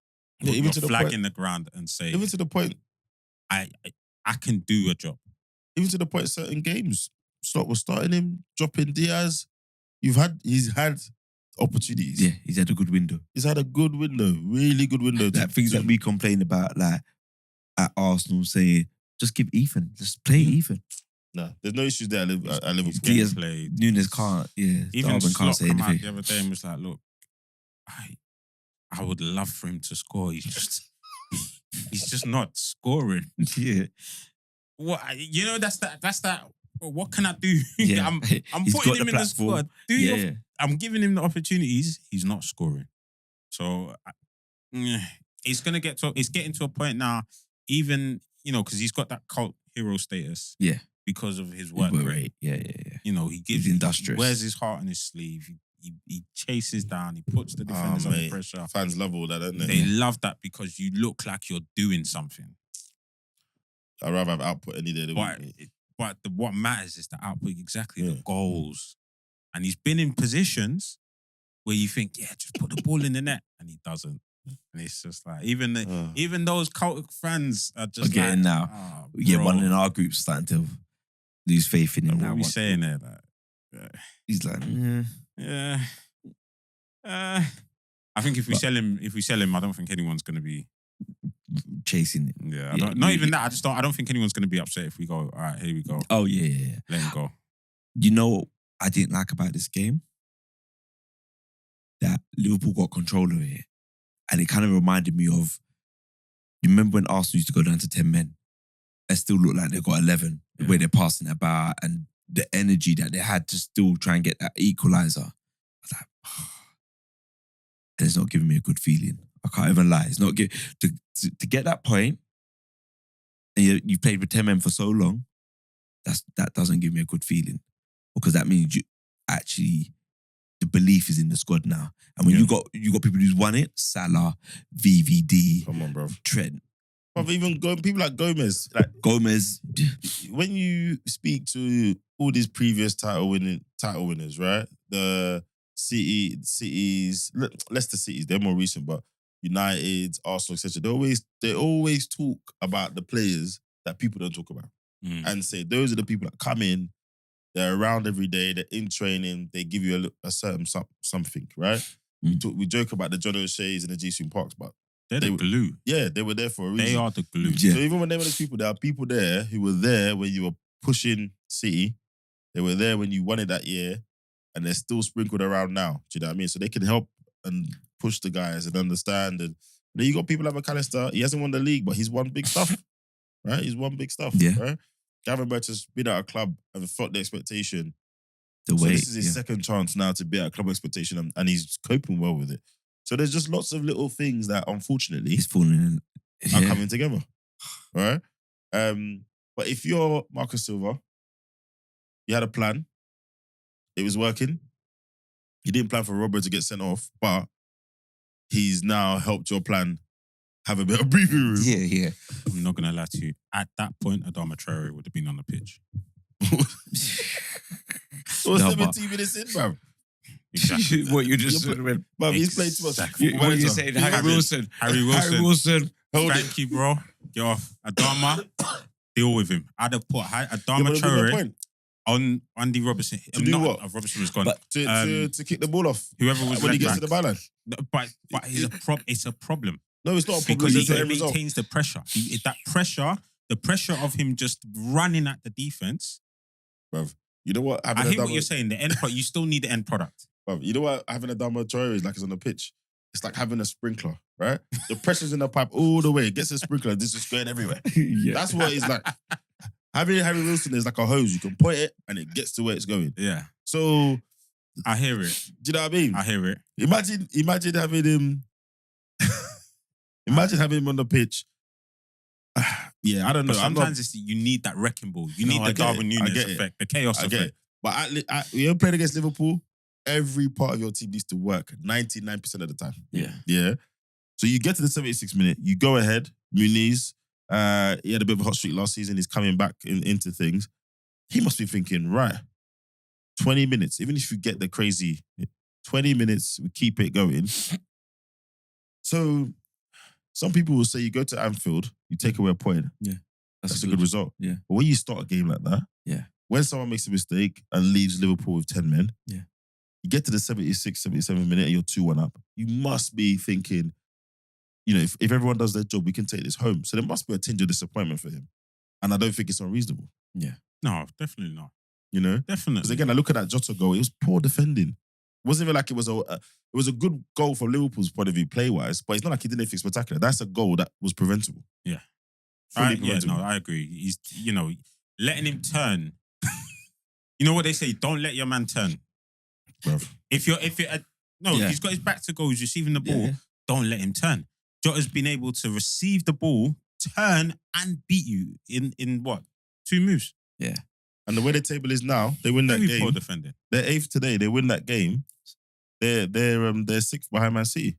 even your to the flag point, in the ground and say, even to the point, I can do a job. Even to the point, certain games, Slot was starting him, dropping Diaz. He's had opportunities. Yeah, he's had a good window. He's had a good window, really good window. Like things that we complain about, like at Arsenal, saying just give Ethan, just play Ethan. Nah, there's no issues there at Liverpool. Diaz, played. Núñez can't. Yeah, Even Darwin Slot can't say come out anything. the other day and was like, "Look, I would love for him to score. He's just not scoring." Yeah. What that's that. What can I do? Yeah. I'm He's putting got him the in the platform. squad. Yeah. I'm giving him the opportunities. He's not scoring. So it's getting to a point now. Even because he's got that cult hero status. Yeah. Because of his work rate. Yeah. He's industrious. He wears his heart on his sleeve. He chases down. He puts the defenders under pressure. Fans love all that, don't they? They love that because you look like you're doing something. I'd rather have output any day of the week. But what matters is the output, exactly, the goals. And he's been in positions where you think, just put the ball in the net. And he doesn't. And it's just like, even those cult fans are just getting now. One in our group's starting to lose faith in him what now. What are we saying there? He's like, I think if we sell him, I don't think anyone's going to be chasing it. Yeah, not even that. I don't think anyone's going to be upset if we go, all right, here we go. Oh, yeah. Let him go. You know what I didn't like about this game? That Liverpool got control of it. And it kind of reminded me of, you remember when Arsenal used to go down to 10 men? It still looked like they got 11, the way they're passing it about and the energy that they had to still try and get that equaliser. I was like, and it's not giving me a good feeling. I can't even lie. It's not to get that point, and you played with 10 men for so long. That doesn't give me a good feeling, because that means the belief is in the squad now. And when you got people who's won it, Salah, VVD, come on, bro, Trent. But even people like Gomez, when you speak to all these previous title winners, right? The Cities, Leicester Cities, they're more recent, but United, Arsenal, etc. They always talk about the players that people don't talk about, and say those are the people that come in. They're around every day. They're in training. They give you a certain something, right? We joke about the John O'Shea's and the Ji-Sung Parks, but they're the glue. Yeah, they were there for a reason. They are the glue. Yeah. So even when they were those people, there are people there who were there when you were pushing City. They were there when you won it that year, and they're still sprinkled around now. Do you know what I mean? So they can help and push the guys and understand. And then you got people like McAllister. He hasn't won the league, but he's won big stuff, right? He's won big stuff, right? Gavin Birch has been at a club and felt the expectation. This is his second chance now to be at a club expectation, and he's coping well with it. So there's just lots of little things that, unfortunately, he's falling in, are coming together, right? But if you're Marcus Silva, you had a plan. It was working. You didn't plan for Robert to get sent off, but he's now helped your plan have a bit of breathing room. Yeah. I'm not going to lie to you. At that point, Adama Traore would have been on the pitch. Or 17 minutes in, bro. Exactly. What you just You're said. But he's played too much. Exactly. What you're saying, Harry Wilson. Harry Wilson. Harry Wilson. Hold Thank it. you, bro. Get off. Adama, deal with him. I'd have put Yeah, Adama but there's no Traore point. on Andy Robertson. To do what? Robertson was gone. But To kick the ball off whoever was when he left gets to back. the byline. No, but it's a problem. No, it's not a problem. Because It's the he end result. maintains the pressure. The pressure of him just running at the defense. Bruv, you know what? I hear what you're saying. The end product, you still need the end product. Bruv, you know what? Having a Adama Traore is like it's on the pitch. It's like having a sprinkler, right? The pressure's in the pipe all the way. It gets a sprinkler. This is going everywhere. Yeah. That's what it's like. Having Harry Wilson is like a hose. You can point it and it gets to where it's going. Yeah, So, I hear it. do you know what I mean? I hear it. Imagine having him. Imagine having him on the pitch. Yeah, I don't know. But sometimes you need that wrecking ball. You need I the get it. Darwin I Núñez get it. effect, the chaos I get effect. it. But you're playing against Liverpool, every part of your team needs to work 99% of the time. Yeah. Yeah. So you get to the 76th minute, you go ahead, Muniz, he had a bit of a hot streak last season, he's coming back into things. He must be thinking, right, 20 minutes, even if you get the crazy 20 minutes, we keep it going. So some people will say you go to Anfield, you take away a point. That's a good result. Yeah. But when you start a game like that, Yeah. when someone makes a mistake and leaves Liverpool with 10 men, Yeah. you get to the 76, 77th minute and you're 2-1 up. You must be thinking, you know, if everyone does their job, we can take this home. So there must be a tinge of disappointment for him. And I don't think it's unreasonable, No, definitely not. you know? Definitely. Because again, I look at that Jota goal, it was poor defending. It wasn't even like it was a good goal from Liverpool's point of view, play-wise, but it's not like he did anything spectacular. That's a goal that was preventable. Yeah. Fully preventable. I agree. He's, letting him turn. You know what they say? Don't let your man turn. Bruv. If he's got his back to goal, he's receiving the ball. Yeah. Don't let him turn. Jota's been able to receive the ball, turn, and beat you in what? 2 moves. And the way the table is now, they win that Very game. poor defending. They're 8th today. They win that game. They're 6th behind Man City.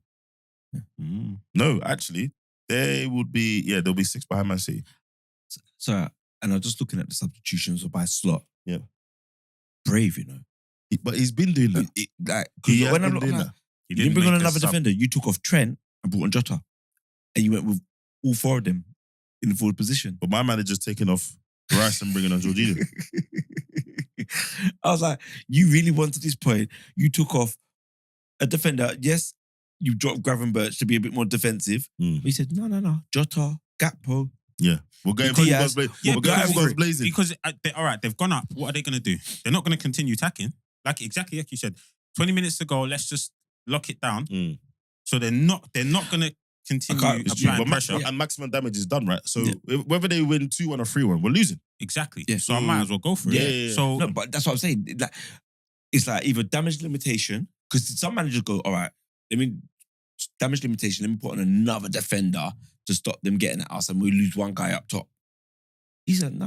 Mm. No, actually, they'll be 6th behind Man City. So, and I'm just looking at the substitutions by slot. Yeah. Brave, you know. But he's been doing that. He has when I'm been doing looking that. you didn't bring on make a another sub. defender. You took off Trent and brought on Jota. And you went with all 4 of them in the forward position. But my manager's taking off Rice and bringing on Jorginho. I was like, you really wanted this point. You took off a defender. Yes, you dropped Gravenberch to be a bit more defensive. Mm. But he said, no. Jota, Gakpo. Yeah. We're going Diaz. for blazing. Because all right, they've gone up. What are they going to do? They're not going to continue attacking. Exactly like you said. 20 minutes to go. Let's just lock it down. Mm. So they're not going to continue It's true, applying but pressure. and maximum damage is done, right? So whether they win 2-1 or 3-1, we're losing. Exactly. Yeah. So I might as well go for it. Yeah. So No, but that's what I'm saying. Like, it's like either damage limitation, because some managers go, all right, damage limitation, let me put on another defender to stop them getting at us and we lose one guy up top. He said, no.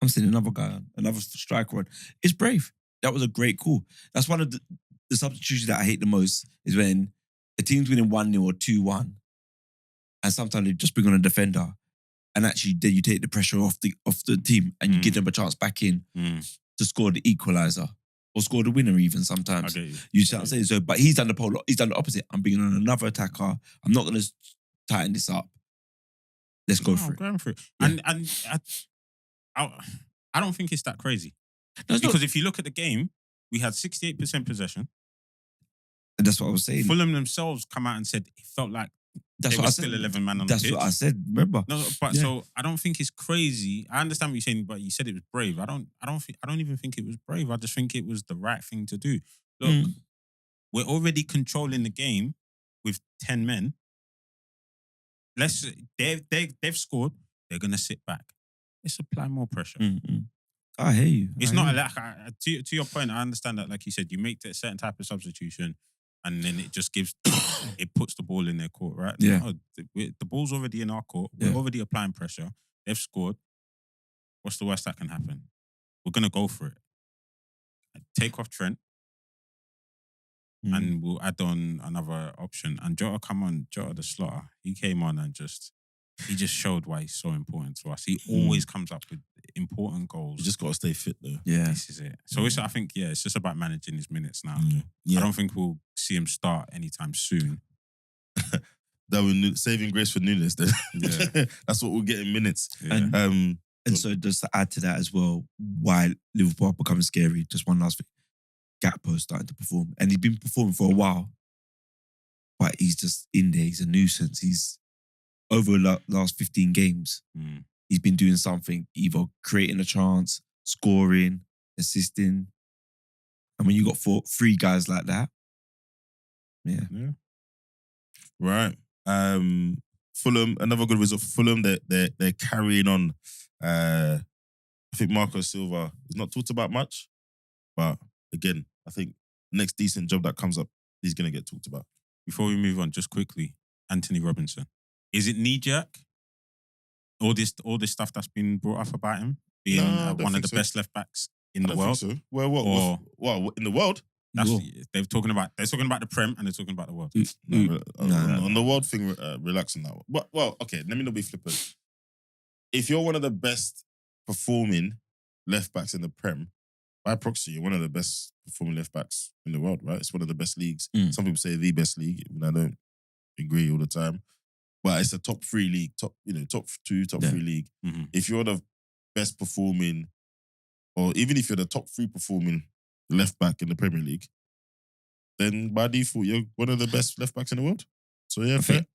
I'm sending another guy on, another striker on. It's brave. That was a great call. That's one of the substitutions that I hate the most is when a team's winning 1-0 or 2-1 and sometimes they just bring on a defender and actually then you take the pressure off the team and you give them a chance back in to score the equaliser or score the winner even sometimes. I get you. You see what I'm saying? So, but he's done the opposite. I'm bringing on another attacker. I'm not going to tighten this up. Let's go for it. Going for it. Yeah. And I don't think it's that crazy. No, it's not. Because if you look at the game, we had 68% possession. And that's what I was saying. Fulham themselves come out and said it felt like That's they what were I said. still 11 man on That's the pitch. what I said. Remember? No, but Yeah. so I don't think it's crazy. I understand what you're saying, but you said it was brave. I don't even think it was brave. I just think it was the right thing to do. Look, we're already controlling the game with 10 men. They've scored. They're gonna sit back. Let's apply more pressure. I hear you. It's I not hear like to your point. I understand that, like you said, you make a certain type of substitution, and then it just it puts the ball in their court, right? Yeah. No, the ball's already in our court. We're Yeah. already applying pressure. They've scored. What's the worst that can happen? We're gonna go for it. Take off Trent, you. and we'll add on another option. And Jota the slaughter. He came on and just he just showed why he's so important to us. He always comes up with important goals. You just got to stay fit though. Yeah. This is it. So I think, it's just about managing his minutes now. Yeah. I don't think we'll see him start anytime soon. That we're saving grace for Nunes then. Yeah. That's what we'll get in minutes. Yeah. And so just to add to that as well, why Liverpool are becoming scary, just one last thing. Gakpo's starting to perform. And he's been performing for a while. But he's just in there. He's a nuisance. He's over the last 15 games. He's been doing something, either creating a chance, scoring, assisting. And when you got three guys like that, yeah. Right. Fulham, another good result for Fulham. They're carrying on. I think Marco Silva is not talked about much, but again, I think next decent job that comes up, he's gonna get talked about. Before we move on, just quickly, Anthony Robinson. Is it knee jerk? All this stuff that's been brought up about him being one of the best left backs in the world. So. Well, what in the world? They're talking about the Prem and they're talking about the world. On the world thing, relax on that one. Well, okay, let me not be flippant. If you're one of the best performing left backs in the Prem, by proxy, you're one of the best performing left backs in the world, right? It's one of the best leagues. Some people say the best league, and I don't agree all the time. But it's a top 3 league, top 2, top 3 league. Mm-hmm. If you're the best performing, or even if you're the top 3 performing left back in the Premier League, then by default, you're one of the best left backs in the world. So yeah, fair.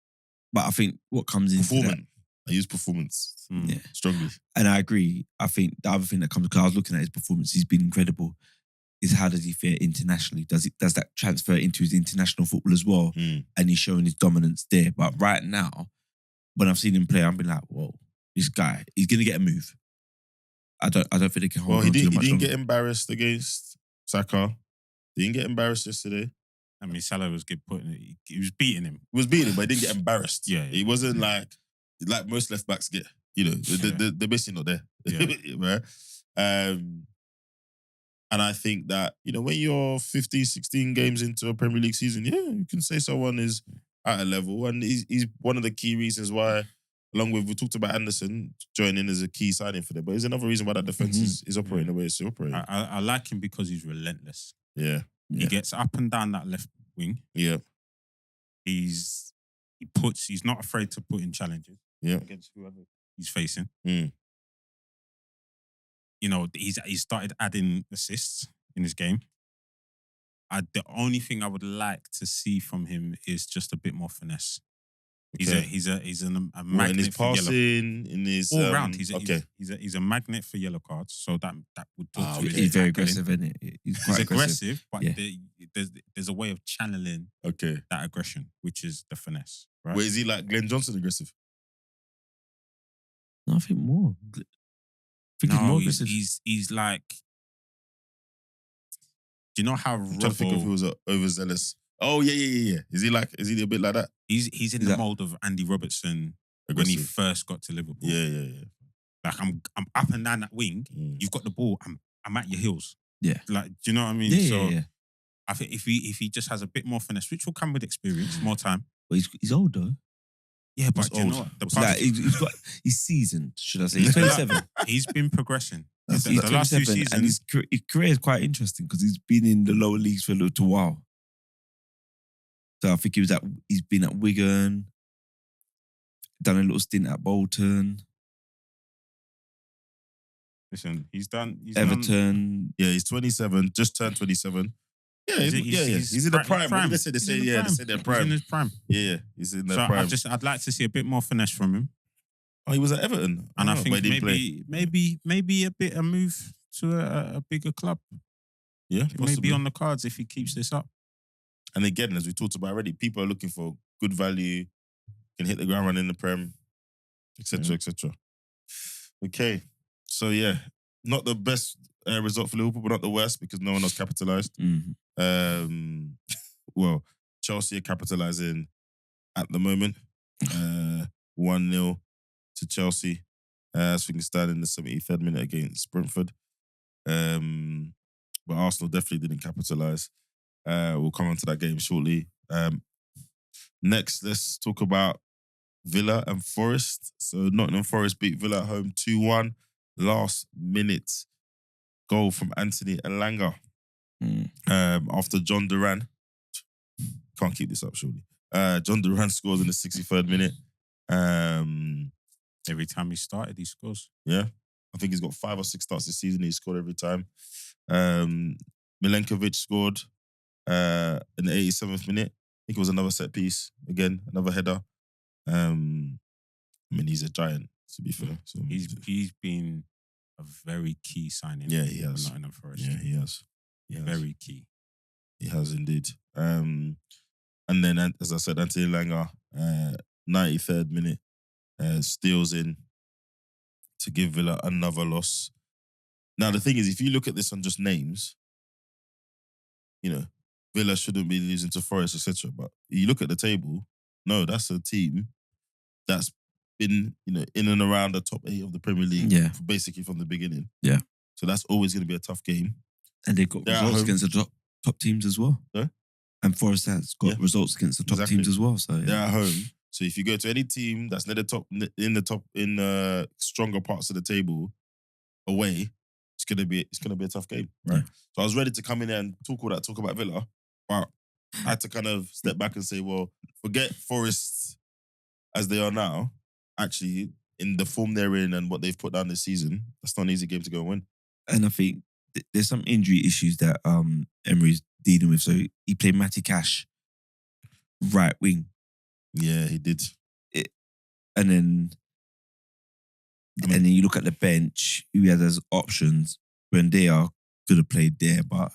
But I think what comes into performance. I use performance strongly. And I agree. I think the other thing that comes, because I was looking at his performance, he's been incredible, is how does he fare internationally? Does that transfer into his international football as well? And he's showing his dominance there. But right now, when I've seen him play, I've been like, whoa, this guy, he's going to get a move. I don't think they can hold on to him much longer. He didn't get embarrassed against Saka. He didn't get embarrassed yesterday. I mean, Salah was good putting. He was beating him. He was beating him, but he didn't get embarrassed. Yeah. He wasn't like most left backs get. They're basically not there. Yeah. Right? And I think that, when you're 15, 16 games into a Premier League season, you can say someone is at a level. And he's one of the key reasons why, along with, we talked about Anderson joining as a key signing for them, but there's another reason why that defence is operating the way it's operating. I like him because he's relentless. Yeah. He gets up and down that left wing. Yeah. He's not afraid to put in challenges against whoever he's facing. He's started adding assists in his game. The only thing I would like to see from him is just a bit more finesse. Okay. He's a magnet in his for yellow. Passing, in his all round. He's a magnet for yellow cards. So that would talk to he's very aggressive, isn't he? He's quite aggressive, but there's a way of channeling that aggression, which is the finesse. Right? Where is he like Glenn Johnson aggressive? No, I think more. He's more aggressive. He's like. Do you know how I'm trying to think if he was overzealous. Oh yeah. Is he a bit like that? He's in the mold of Andy Robertson when he first got to Liverpool. Yeah. Like I'm up and down that wing. You've got the ball. I'm at your heels. Yeah. Like, do you know what I mean? Yeah. I think if he just has a bit more finesse, which will come with experience, more time. But he's old though. Yeah, but you know what? He's seasoned, should I say? He's 27. He's been progressing. He's The last 2 seasons. And his career is quite interesting because he's been in the lower leagues for a little while. So I think he's been at Wigan, done a little stint at Bolton. Listen, he's done Everton. He's 27, just turned 27. Yeah, he's in the prime. They say they're prime. He's in his prime. Yeah, he's in the prime. I'd like to see a bit more finesse from him. Oh, he was at Everton, and I think maybe a move to a bigger club. Yeah, maybe on the cards if he keeps this up. And again, as we talked about already, people are looking for good value, can hit the ground running in the Prem, etc., etc. Okay, so not the best result for Liverpool, but not the worst because no one else capitalised. Well, Chelsea are capitalising at the moment. 1-0 to Chelsea. I think it's starting in the 73rd minute against Brentford. But Arsenal definitely didn't capitalise. We'll come on to that game shortly. Next, let's talk about Villa and Forest. So Nottingham Forest beat Villa at home 2-1. Last minute goal from Anthony Elanga after John Duran. Can't keep this up, surely. John Duran scores in the 63rd minute. Every time he started, he scores. Yeah. I think he's got 5 or 6 starts this season. He scored every time. Milenkovic scored in the 87th minute. I think it was another set piece. Again, another header. I mean, he's a giant, to be fair. So He's been a very key signing. Yeah, he has. For Nottingham Forest. Yeah, he has. Very key. He has indeed. And then, as I said, Anthony Langa, 93rd minute, steals in to give Villa another loss. Now, the thing is, if you look at this on just names, you know, Villa shouldn't be losing to Forest, etc. But you look at the table, no, that's a team that's been, in and around the top 8 of the Premier League, basically from the beginning. Yeah. So that's always going to be a tough game. And they've got results against the top teams as well. Sorry? And Forest has got results against the top teams as well. So they're at home. So if you go to any team that's near the top, in stronger parts of the table, away, it's gonna be a tough game, right? Yeah. So I was ready to come in there and talk about Villa, but I had to kind of step back and say, well, forget Forest as they are now. Actually, in the form they're in and what they've put down this season, that's not an easy game to go and win. And I think there's some injury issues that Emery's dealing with. So he played Matty Cash right wing. Yeah, he did. And then you look at the bench, who he has as options. Buendia could have played there, but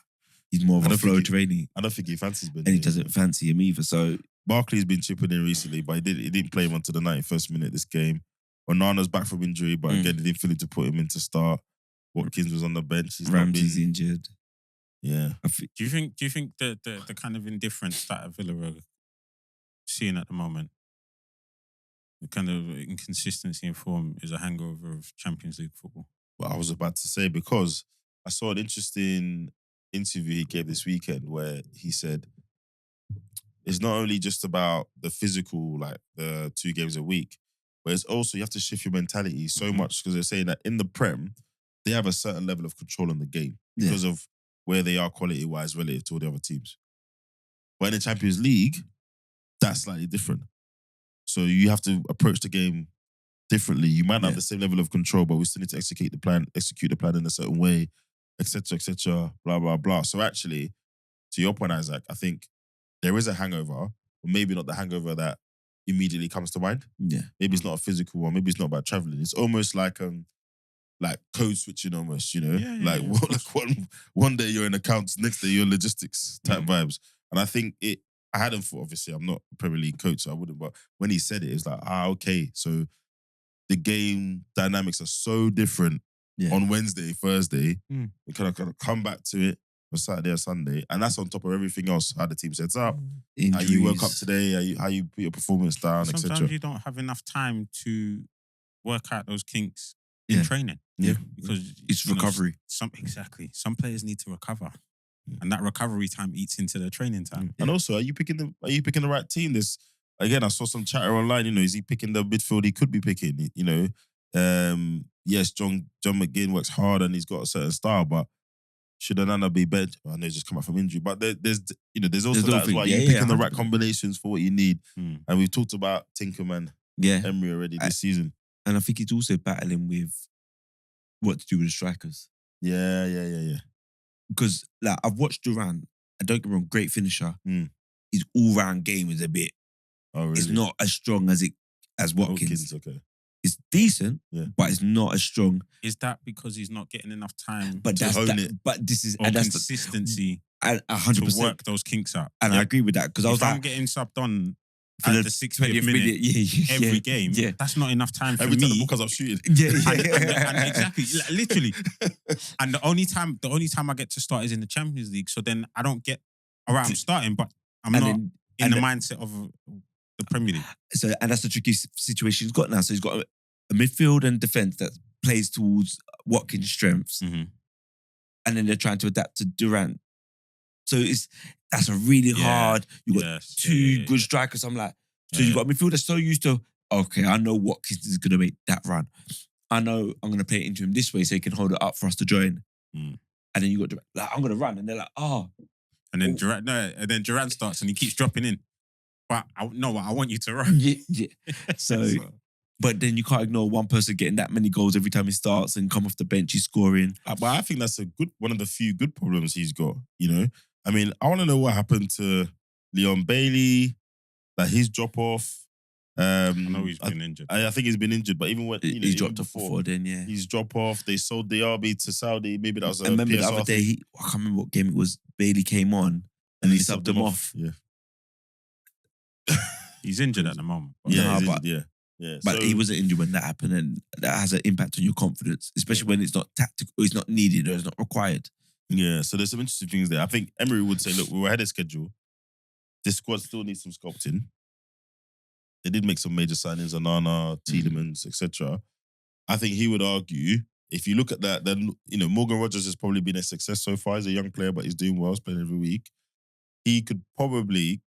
he's more of a flow training. I don't think he fancies Buendia. And he doesn't fancy him either. So Barkley's been chipping in recently, but he didn't play him until the 91st minute this game. Onana's back from injury, but again, they didn't feel it to put him in to start. Watkins was on the bench. Ramsey's injured. Yeah. Do you think the kind of indifference that Villa are seeing at the moment, the kind of inconsistency in form, is a hangover of Champions League football? Well, I was about to say, because I saw an interesting interview he gave this weekend where he said it's not only just about the physical, like the 2 games a week, but it's also you have to shift your mentality so much, because they're saying that in the Prem, they have a certain level of control on the game because of where they are quality-wise relative to all the other teams. But in the Champions League, that's slightly different. So you have to approach the game differently. You might not have the same level of control, but we still need to execute the plan in a certain way, etc., blah, blah, blah. So actually, to your point, Isaac, I think there is a hangover, but maybe not the hangover that immediately comes to mind. Yeah. Maybe it's not a physical one. Maybe it's not about traveling. It's almost like code switching almost, like one day you're in accounts, next day you're in logistics type vibes. And I think I hadn't thought, obviously, I'm not a Premier League coach, so I wouldn't, but when he said it was like, okay, so the game dynamics are so different on Wednesday, Thursday. We kind of come back to it on Saturday or Sunday, and that's on top of everything else, how the team sets up, Injuries. how you woke up today, how you put your performance down, etc. Sometimes you don't have enough time to work out those kinks in training. Yeah. Because it's recovery. Some players need to recover. And that recovery time eats into their training time. And also, are you picking the right team? Again, I saw some chatter online, is he picking the midfield he could be picking? Yes, John McGinn works hard and he's got a certain style, but should Onana be benched? I know he's just come out from injury, but there's also that as well. You're picking the right combinations for what you need. And we've talked about Tinkerman, Emery already this season. And I think he's also battling with what to do with the strikers. Yeah. Because I've watched Duran, and don't get me wrong, great finisher. His all-round game is a bit. Oh, really? It's not as strong as Watkins. Okay. It's decent, but it's not as strong. Is that because he's not getting enough time to hone it? But this is consistency 100% to work those kinks out. And I agree with that, because I was I'm getting subbed on at the 60th minute every game. That's not enough time for every me. time the Bookers are shooting. And exactly, literally. And the only time I get to start is in the Champions League. So then I don't get. All right, I'm starting, but I'm not in the mindset of the Premier League. So, and that's the tricky situation he's got now. So he's got a midfield and defence that plays towards Watkins' strengths, and then they're trying to adapt to Durant. So that's a really hard. You've got two good strikers. I'm like, so you've got a midfield that's so used to okay, I know Watkins is going to make that run. I know I'm going to play it into him this way so he can hold it up for us to join. Mm. And then you got like, I'm going to run. And they're like, And then Duran starts and he keeps dropping in. But I want you to run. Yeah. So, but then you can't ignore one person getting that many goals every time he starts and come off the bench, he's scoring. But I think that's one of the few good problems he's got, you know? I mean, I want to know what happened to Leon Bailey, like his drop off. I know he's been injured. I think he's been injured, but even when He's dropped off before then, yeah. He's drop off. They sold Diallo to Saudi. Maybe that was a I remember the PSR other day, I can't remember what game it was. Bailey came on and he subbed him off. Yeah. He's injured at the moment. Yeah, But So- he wasn't injured when that happened, and that has an impact on your confidence, especially when it's not tactical, it's not needed, or it's not required. Yeah, so there's some interesting things there. I think Emery would say, look, we were ahead of schedule. This squad still needs some sculpting. They did make some major signings, Onana, Tielemans, etc. I think he would argue, if you look at that, then, you know, Morgan Rogers has probably been a success so far. He's a young player, but he's doing well. He's playing every week. He could probably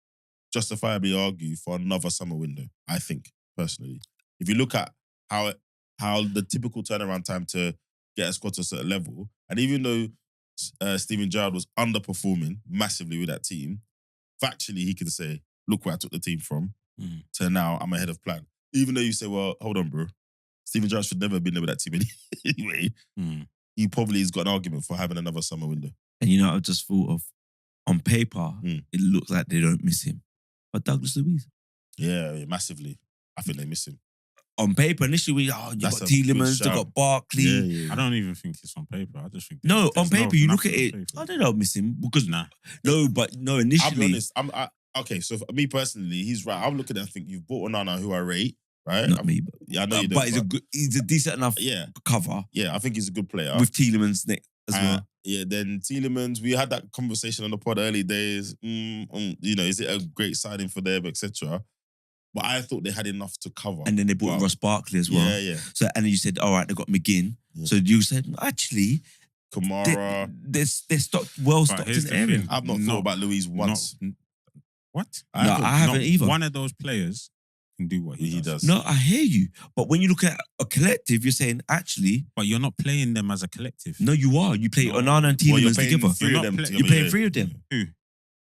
justifiably argue for another summer window, I think, personally. If you look at how the typical turnaround time to get a squad to a certain level, and even though Steven Gerrard was underperforming massively with that team, factually he can say, look where I took the team from to now I'm ahead of plan. Even though you say, well, hold on, bro. Steven Gerrard should never have been there with that team anyway. He probably has got an argument for having another summer window. And you know, I just thought of, on paper, it looks like they don't miss him. But Douglas Luiz. Yeah, massively. I think they miss him. On paper, initially, you That's got a Tielemans, good you got Barkley. Yeah. I don't even think it's on paper. I just think No, on paper, you look at nothing it, on paper. I don't miss him because Nah. No, I'll initially. be honest. Okay, so for me personally, he's right. I'm looking at it and think you've bought Onana, who I rate, right? Not me, but Yeah, I know you don't. but he's a decent enough cover Yeah, I think he's a good player. with Tielemans next as well. Yeah, then Tielemans, we had that conversation on the pod early days. You know, is it a great signing for them, etc.? But I thought they had enough to cover. And then they bought Ross Barkley as well. Yeah. So and then you said, all right, they got McGinn. Yeah. So you said, actually, Kamara. they're stocked in here's the the area. thing. I've not thought about Luis once. What? I haven't either. One of those players can do what he does. No, I hear you. But when you look at a collective, you're saying, actually, But you're not playing them as a collective. no, you are. You play No. Onana and Well, you're Tielemans playing together. three of them You're together. You're playing yeah. three of them. Who?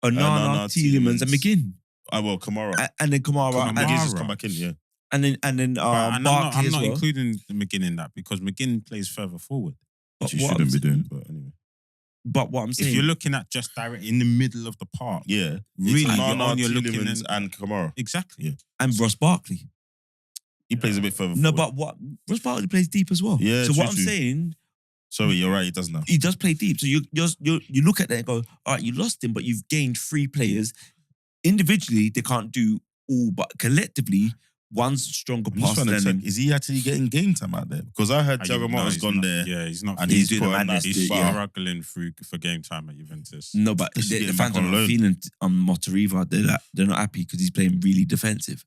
Onana, Tielemans, and McGinn. Well, Kamara. And then Kamara. Kamara. And, McGinn's just come back in, yeah. and then And I'm Barkley as not well. including McGinn in that because McGinn plays further forward. But Which you what shouldn't I'm be saying- doing, but anyway. But what I'm saying, If you're looking at just direct in the middle of the park, Yeah. really, It's Onana, you're looking Tielemans, at and Kamara. exactly. Yeah. and Ross Barkley. He plays a bit further No, forward. but what Ross Barkley plays deep as well. Yeah, So true, what I'm true. saying, Sorry, you're right, he does now. he does play deep. So you look at that and go, all right, you lost him, but you've gained three players. Individually, they can't do all, but collectively, one's stronger I'm just pass trying to than check, is he actually getting game time out there? Because I heard Thiago Motta's he's gone not- there. Yeah, he's not. And he's he's doing put a a madness. nice He's yeah. struggling for game time at Juventus. No, but They should get the him fans back are on not loan. feeling Motta either. They're not happy because he's playing really defensive.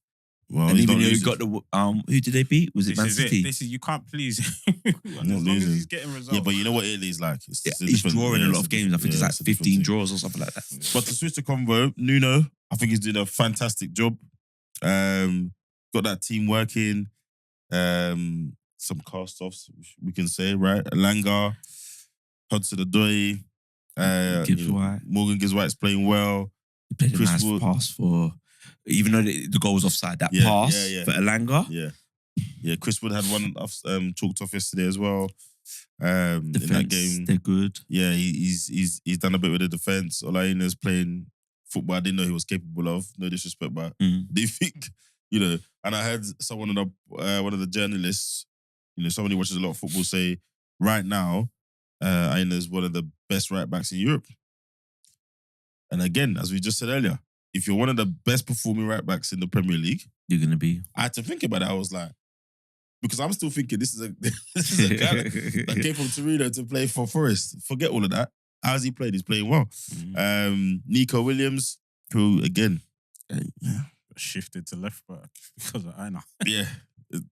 Well, And he's even not though he losing. got the who did they beat? Was it Man City? This is you can't please. As long as losing. he's getting results. Yeah, but you know what Italy's like? It's Yeah, a he's different- drawing yeah, a it's lot of games. I think yeah, it's like a different 15 thing. draws or something like that. But to switch the convo, Nuno, I think he's doing a fantastic job. Got that team working. Some cast-offs, we can say, right? Langa, Hudson-Odoi, Gibbs White. Morgan Gibbs White's playing well. He played a Chris nice Wood. pass for, even though the goal was offside, that Yeah, pass yeah. for Elanga. Yeah, Chris Wood had one chalked off yesterday as well. In that Defense, game, they're good. yeah, he's done a bit with the defense. Olaina's playing football I didn't know he was capable of. No disrespect, but Mm. do you think, you know? And I heard someone one of the journalists, you know, somebody who watches a lot of football, say right now, Aina's one of the best right backs in Europe. And again, as we just said earlier, if you're one of the best performing right backs in the Premier League, You're going to be. I had to think about it. I was like, because I'm still thinking this is a guy that came from Torino to play for Forest. Forget all of that. How's he played? He's playing well. Nico Williams, who again, shifted to left back because of Aina. yeah,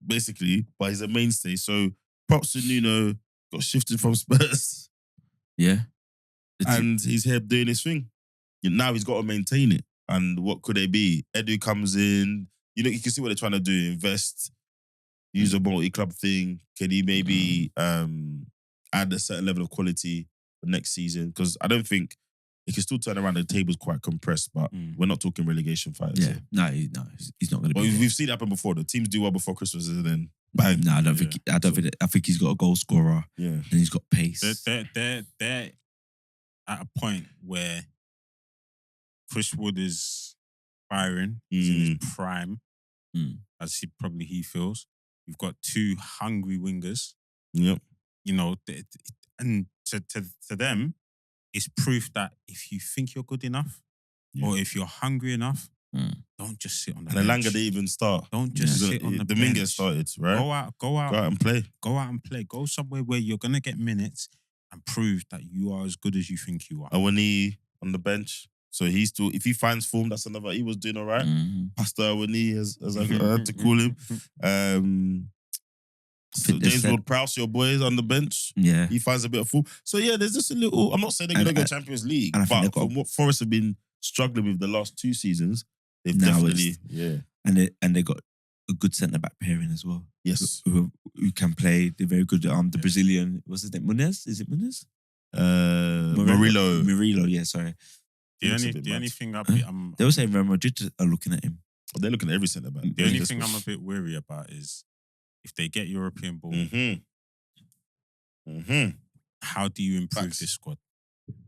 basically, but he's a mainstay. So props to Nuno, got shifted from Spurs, Yeah. and he's here doing his thing. Now he's got to maintain it. And what could they be? Edu comes in, you can see what they're trying to do. Invest, use a multi-club thing. Can he maybe add a certain level of quality for next season? Because I don't think he can still turn around. The table's quite compressed, but we're not talking relegation fights. Yeah, So. no, he's not going to But be. we've seen it happen before. The teams do well before Christmas and then bang. No, I don't think. I think he's got a goal scorer. Yeah. And he's got pace. They're at a point where Chris Wood is firing. He's in his prime, as he feels. We've got two hungry wingers. Yep. You know, and to them, it's proof that if you think you're good enough, or if you're hungry enough, don't just sit on the bench. And Elanga didn't even start. Don't just sit on the bench. Dominguez started, right? Go out and play. Go out and play. Go somewhere where you're gonna get minutes and prove that you are as good as you think you are. Awani on the bench. So he's still, if he finds form, that's another. He was doing all right. Pastor Awani, as I had to call him. So James Ward-Prowse, your boy, is on the bench. Yeah. He finds a bit of form. So yeah, there's just a little. I'm not saying they're going to go Champions League, but from what Forest have been struggling with the last 2 seasons, they've definitely And they got a good centre back pairing as well. Yes, who can play. They're very good. The Brazilian, what's his name? Munez? Is it Munez? Murillo. Yeah, sorry. The only thing I'm they were saying Real Madrid are looking at him. They're looking at every centre back. The only thing I'm a bit wary about is if they get European ball. How do you improve this squad?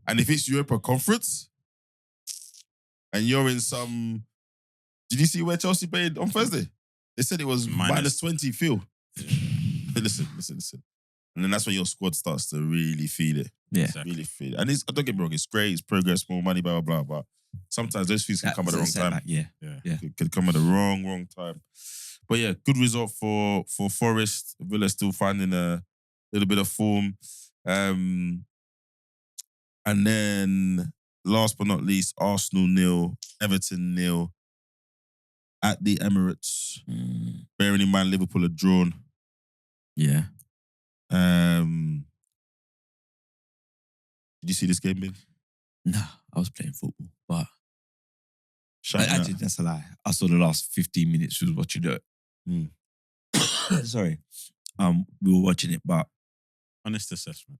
And if it's Europa Conference, and you're in some, did you see where Chelsea played on Thursday? They said it was minus 20 feel. Listen. And then that's when your squad starts to really feel it. Yeah. Exactly. Really feel it. And don't get me wrong, it's great, it's progress, more money, blah, blah, blah. But sometimes those things can come at the wrong time. Yeah. Could come at the wrong time. But yeah, good result for Forest. Villa still finding a little bit of form. And then last but not least, Arsenal 0, Everton 0 at the Emirates. Bearing in mind Liverpool had drawn. Yeah. Did you see this game, Ben? No, I was playing football, but Shut actually, that's a lie. I saw the last 15 minutes. We was watching it. Sorry, we were watching it, but honest assessment.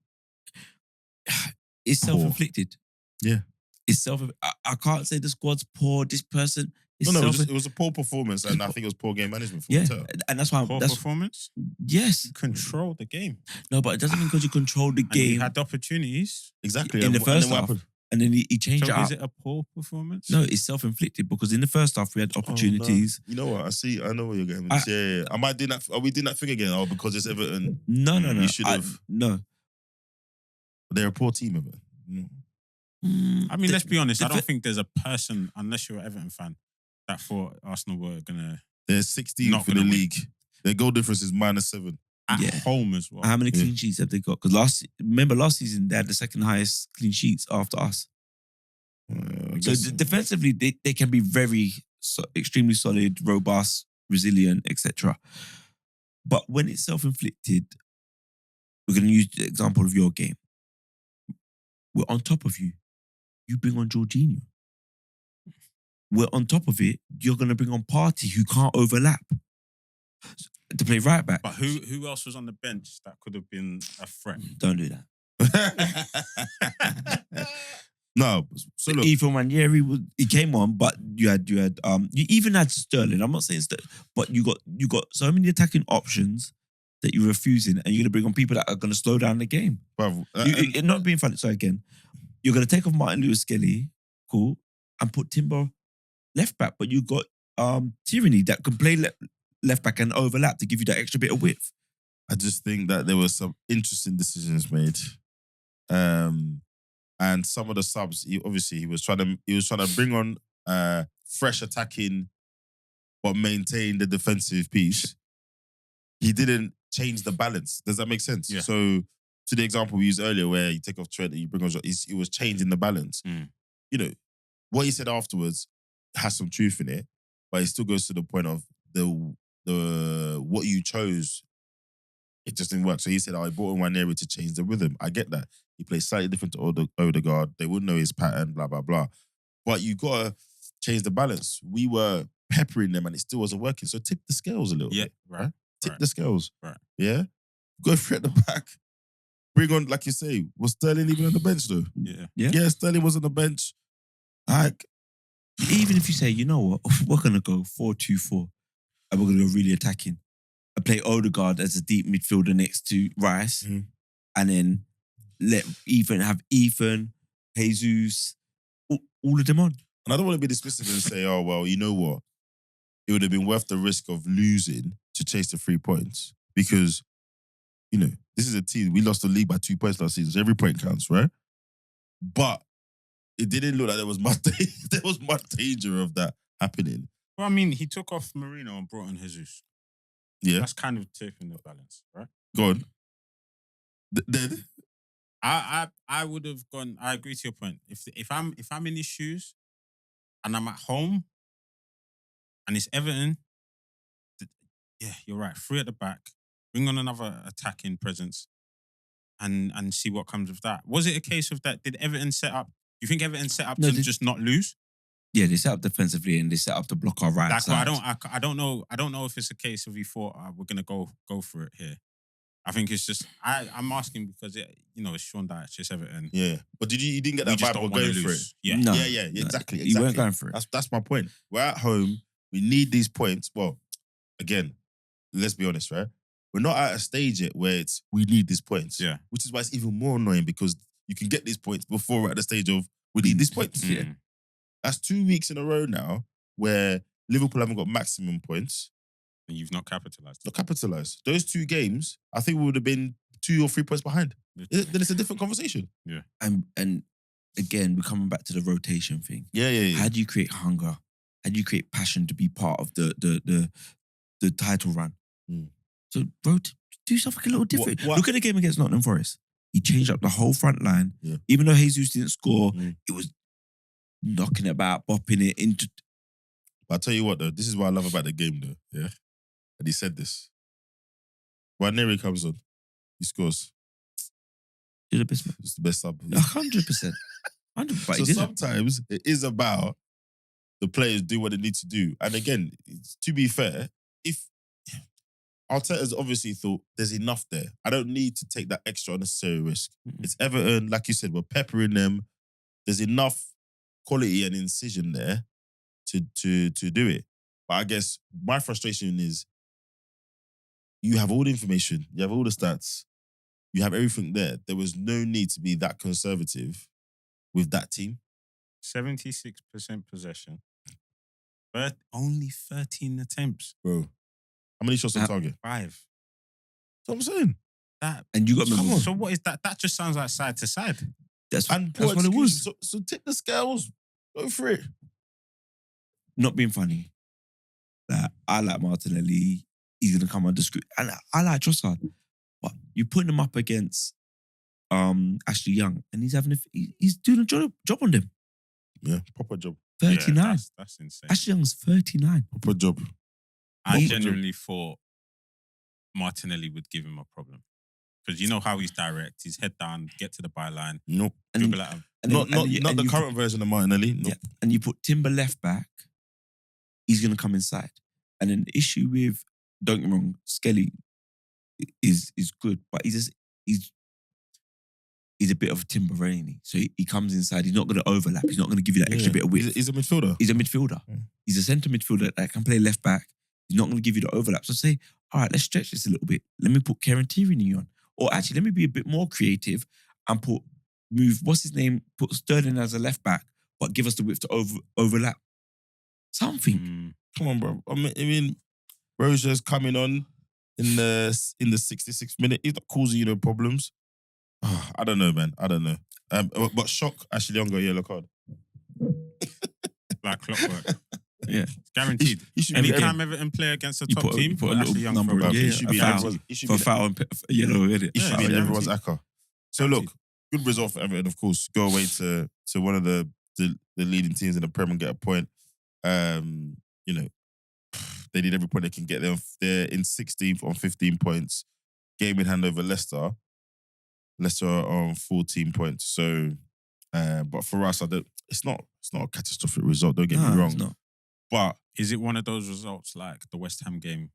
It's self-inflicted. Yeah, it's self. I can't say the squad's poor. This person. It was a poor performance, and I think it was poor game management. Yeah, and that's why. Poor performance. Yes, you control the game. No, but it doesn't mean because you control the game. You had opportunities exactly in the first half, and then he changed it up. Is it a poor performance? No, it's self-inflicted because in the first half we had opportunities. No. You know what? I know where you're going. Yeah. Am I doing that? Are we doing that thing again? Oh, because it's Everton. No. You should have. No. They're a poor team, Everton. I mean, let's be honest. I don't think there's a person, unless you're an Everton fan, that thought Arsenal were gonna. They're 16th in the league. Their goal difference is -7 at home as well. How many clean sheets have they got? Because last season they had the second highest clean sheets after us. So defensively, they can be very extremely solid, robust, resilient, etc. But when it's self-inflicted, we're going to use the example of your game. We're on top of you. You bring on Jorginho. We're on top of it. You're going to bring on Partey, who can't overlap to play right back. But who else was on the bench that could have been a threat? Don't do that. No, so look, Ethan Ranieri he came on, but you even had Sterling. I'm not saying Sterling, but you got so many attacking options that you're refusing, and you're going to bring on people that are going to slow down the game. Not being funny. So again, you're going to take off Martin Lewis-Skelly, cool, and put Timber left back, but you got Tierney that can play left back and overlap to give you that extra bit of width. I just think that there were some interesting decisions made, and some of the subs. He was trying to bring on fresh attacking, but maintain the defensive piece. He didn't change the balance. Does that make sense? Yeah. So, to the example we used earlier, where you take off Trent and you bring on, he was changing the balance. You know what he said afterwards has some truth in it, but it still goes to the point of the what you chose. It just didn't work. So he said, I brought in Ranieri to change the rhythm. I get that. He plays slightly different to Odegaard. They wouldn't know his pattern, blah, blah, blah. But you got to change the balance. We were peppering them and it still wasn't working. So tip the scales a little bit. Right. Tip the scales. Right. Yeah? Go for it at the back. Bring on, like you say, was Sterling even on the bench though? Yeah. Yeah, Sterling was on the bench. Like, even if you say, you know what, we're going to go 4-2-4 and we're going to go really attacking. I play Odegaard as a deep midfielder next to Rice and then let Ethan, Jesus, all of them on. and I don't want to be dismissive and say, oh, well, you know what? It would have been worth the risk of losing to chase the 3 points because, you know, this is a team. We lost the league by 2 points last season, so every point counts, right? But it didn't look like there was much danger of that happening. Well, I mean, he took off Marino and brought on Jesus. Yeah, That's kind of tipping the balance, right? go on. Then I would have gone. I agree to your point. If I'm in his shoes and I'm at home and it's Everton, yeah, you're right. 3 at the back, bring on another attacking presence, and see what comes of that. Was it a case of that? Did Everton set up? Do you think Everton set up to just not lose? Yeah, they set up defensively and they set up to block our right side. I don't know if it's a case of he thought we're gonna go for it here. I think it's just I'm asking because it's Sean Dyche, it's Everton. yeah, but you didn't get that vibe of going for it? Yeah, No. Yeah, exactly. You weren't going for it. That's my point. We're at home. We need these points. Well, again, let's be honest, right? We're not at a stage yet where we need these points. Yeah. Which is why it's even more annoying because you can get these points before we're at the stage of we need these points. Yeah. That's 2 weeks in a row now where Liverpool haven't got maximum points. And you've not capitalised. Not capitalised. Those 2 games, I think we would have been 2 or 3 points behind. Then it's a different conversation. Yeah. And again, we're coming back to the rotation thing. Yeah. How do you create hunger? How do you create passion to be part of the title run? So, bro, do something a little different. What? Look at the game against Nottingham Forest. He changed up the whole front line. Yeah. Even though Jesus didn't score, it was knocking it about, bopping it into. But I'll tell you what, though, this is what I love about the game, though. Yeah. And he said this. When Neri comes on, he scores. You're the best man. It's the best sub. 100%. 100%. But So he didn't. sometimes it is about the players do what they need to do. And again, to be fair, if Arteta's obviously thought there's enough there, I don't need to take that extra unnecessary risk. It's Everton, like you said, we're peppering them. There's enough quality and incision there to do it. But I guess my frustration is you have all the information, you have all the stats, you have everything there. There was no need to be that conservative with that team. 76% possession, but only 13 attempts. Bro, how many shots on target? 5. That's what I'm saying. And you got Come on. So what is that? That just sounds like side to side. That's And what it was. So tip the scales. Go for it. Not being funny. I like Martinelli. He's gonna come under scrutiny. And I like Trossard. But you're putting him up against Ashley Young, and he's doing a job on them. Yeah, proper job. 39. Yeah, that's insane. Ashley Young's 39. Proper job. I genuinely thought Martinelli would give him a problem. Because you know how he's direct. He's head down, get to the byline, Nope. dribble at him. Not the current version of Martinelli. Nope. Yeah, and you put Timber left back, he's going to come inside. And then the issue with, don't get me wrong, Skelly is good, but he's a bit of a Timber, ain't he? So he comes inside, he's not going to overlap, he's not going to give you that extra bit of width. He's a midfielder. He's a midfielder. Yeah. He's a centre midfielder that can play left back. He's not going to give you the overlap. So say, all right, let's stretch this a little bit. Let me put Kieran Tierney on. Or actually, let me be a bit more creative and put Sterling as a left back, but give us the width to overlap. Something. Come on, bro. I mean, Roger's coming on in the 66th minute. He's not causing you no problems. I don't know, man. I don't know. But shock, Ashley Young got a yellow card. Like clockwork. Yeah. It's guaranteed. Anytime Everton play against a top team, you put a little Young number for in. it. Yeah, He should be for foul and yellow, isn't it? He should be in everyone's acca. So Guaranteed. look, good result for Everton, of course. Go away to one of the leading teams in the Prem and get a point. You know, they need every point they can get. They're in 16th on 15 points. Game in hand over Leicester. Leicester are on 14 points. So, but for us, it's not a catastrophic result. Don't get me wrong. It's not. But Is it one of those results like the West Ham game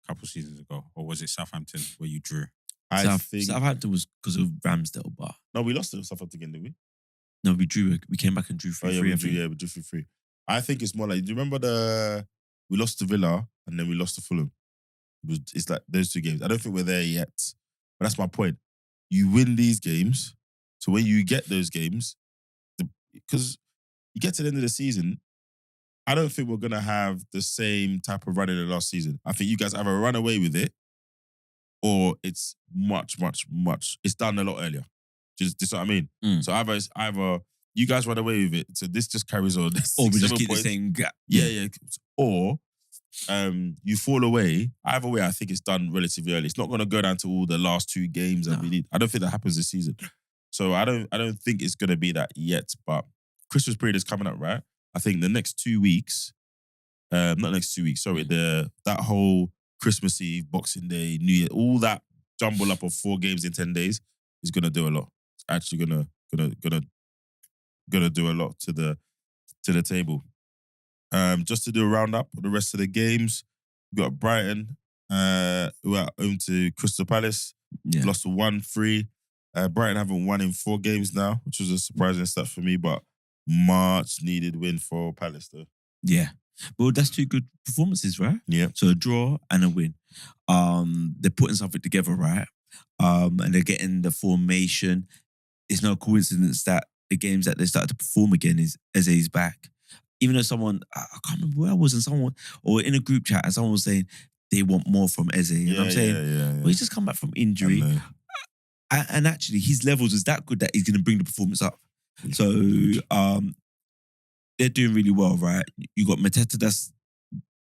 a couple seasons ago, or was it Southampton where you drew? I think Southampton was because of Ramsdale, but no, we lost to Southampton again, didn't we? no, we drew. We came back and drew 3-3. Oh, yeah, I think. we drew 3-3. I think it's more like, do you remember we lost to Villa and then we lost to Fulham? It's like those two games. I don't think we're there yet. But that's my point. You win these games. So when you get those games, because you get to the end of the season, I don't think we're going to have the same type of run in the last season. I think you guys either run away with it or it's much, it's done a lot earlier. Just what I mean? So either you guys run away with it, so this just carries on. Or we just keep the same gap. Yeah. Or you fall away. Either way, I think it's done relatively early. It's not going to go down to all the last two games that we need. I don't think that happens this season. So I don't think it's going to be that yet. But Christmas period is coming up, right? I think the next 2 weeks, not next 2 weeks, sorry, that whole Christmas Eve, Boxing Day, New Year, all that jumble up of 4 games in 10 days is going to do a lot. It's actually gonna do a lot to the table. Just to do a roundup of the rest of the games, we got Brighton, who are home to Crystal Palace. Yeah. Lost 1-3. Brighton haven't won in 4 games now, which was a surprising stat for me, but much needed win for Palace though. Yeah. Well, that's 2 good performances, right? Yeah. So a draw and a win. They're putting something together, right? And they're getting the formation. It's no coincidence that the games that they started to perform again is Eze's back. Even though I can't remember where I was, and someone, or in a group chat, and someone was saying they want more from Eze. You know what I'm saying? Yeah. Well, he's just come back from injury. And actually, his levels is that good that he's going to bring the performance up. Yeah. So they're doing really well, right? You got Mateta that's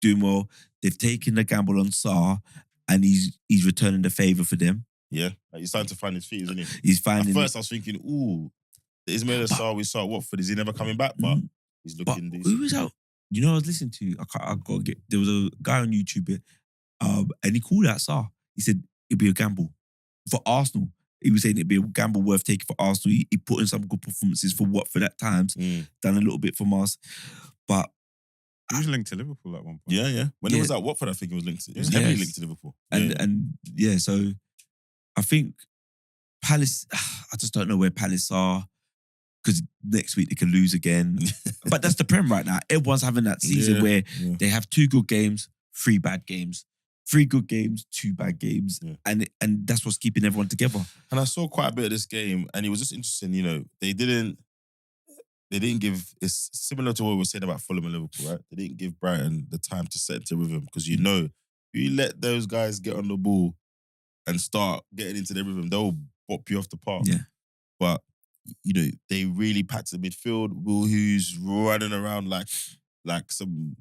doing well. They've taken the gamble on Sarr, and he's returning the favour for them. Yeah, like he's starting to find his feet, isn't he? He's finding. At first, I was thinking, ooh, the Ismaila Sarr we saw at Watford, is he never coming back? But he's looking decent. Who was out? You know, I was listening to. I got to get. There was a guy on YouTube, and he called out Sarr. He said it'd be a gamble for Arsenal. He was saying it'd be a gamble worth taking for Arsenal. He put in some good performances for Watford at times. Done a little bit from us, but he was linked to Liverpool at one point. Yeah. When he was at Watford, I think he was linked to. He was heavily linked to Liverpool. And so I think Palace. I just don't know where Palace are, because next week they can lose again. But that's the Prem right now. Everyone's having that season where they have 2 good games, 3 bad games. 3 good games, 2 bad games. Yeah. And that's what's keeping everyone together. And I saw quite a bit of this game, and it was just interesting, you know, they didn't give, it's similar to what we were saying about Fulham and Liverpool, right? They didn't give Brighton the time to set into rhythm, because you know, if you let those guys get on the ball and start getting into their rhythm, they'll bop you off the park. Yeah. But, you know, they really packed the midfield. Will Hughes running around like some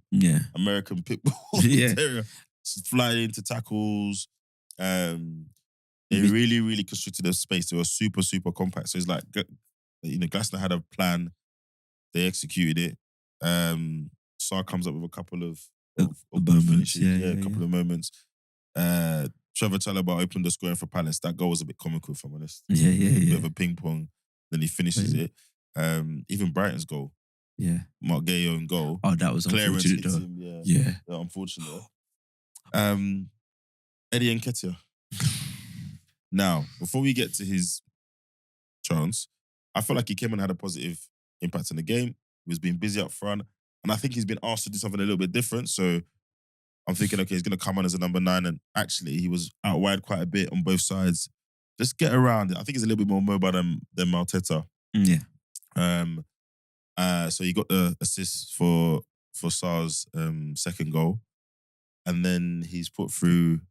American pit bull terrier, flying into tackles. They really constricted their space. They were super compact. So it's like, you know, Glasner had a plan. They executed it. Sarr comes up with a couple of moments. Finishes. A couple of moments. Trevor Chalobah opened the scoring for Palace. That goal was a bit comical, if I'm honest. Yeah. A bit of a ping pong. Then he finishes it. Even Brighton's goal. Yeah. Mark Gayo in goal. Oh, that was Clearance unfortunate hits though. him, Yeah. Unfortunate. Eddie Nketiah. Now, before we get to his chance, I feel like he came and had a positive impact on the game. He was being busy up front. And I think he's been asked to do something a little bit different. So I'm thinking, okay, he's going to come on as a number 9. And actually, he was out wide quite a bit on both sides. Just get around it. I think he's a little bit more mobile than Arteta. Yeah. So he got the assist for Sarr's second goal. And then he's put through...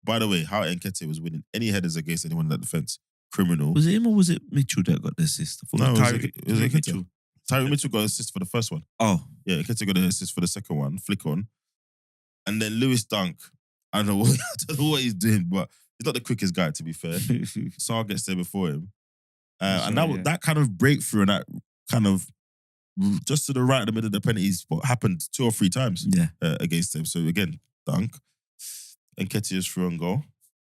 by the way, how Nketiah was winning any headers against anyone in that defence, criminal. Was it him or was it Mitchell that got the assist? No, it was Mitchell. Tyreek Mitchell got an assist for the first one. Oh. Yeah, Nketiah got an assist for the second one, flick on. And then Lewis Dunk, I don't know what he's doing, but he's not the quickest guy, to be fair. Sarr gets there before him. And that kind of breakthrough and that kind of just to the right of the middle of the penalty spot happened 2 or 3 times against him. So again, Dunk. Nketiah's through on goal.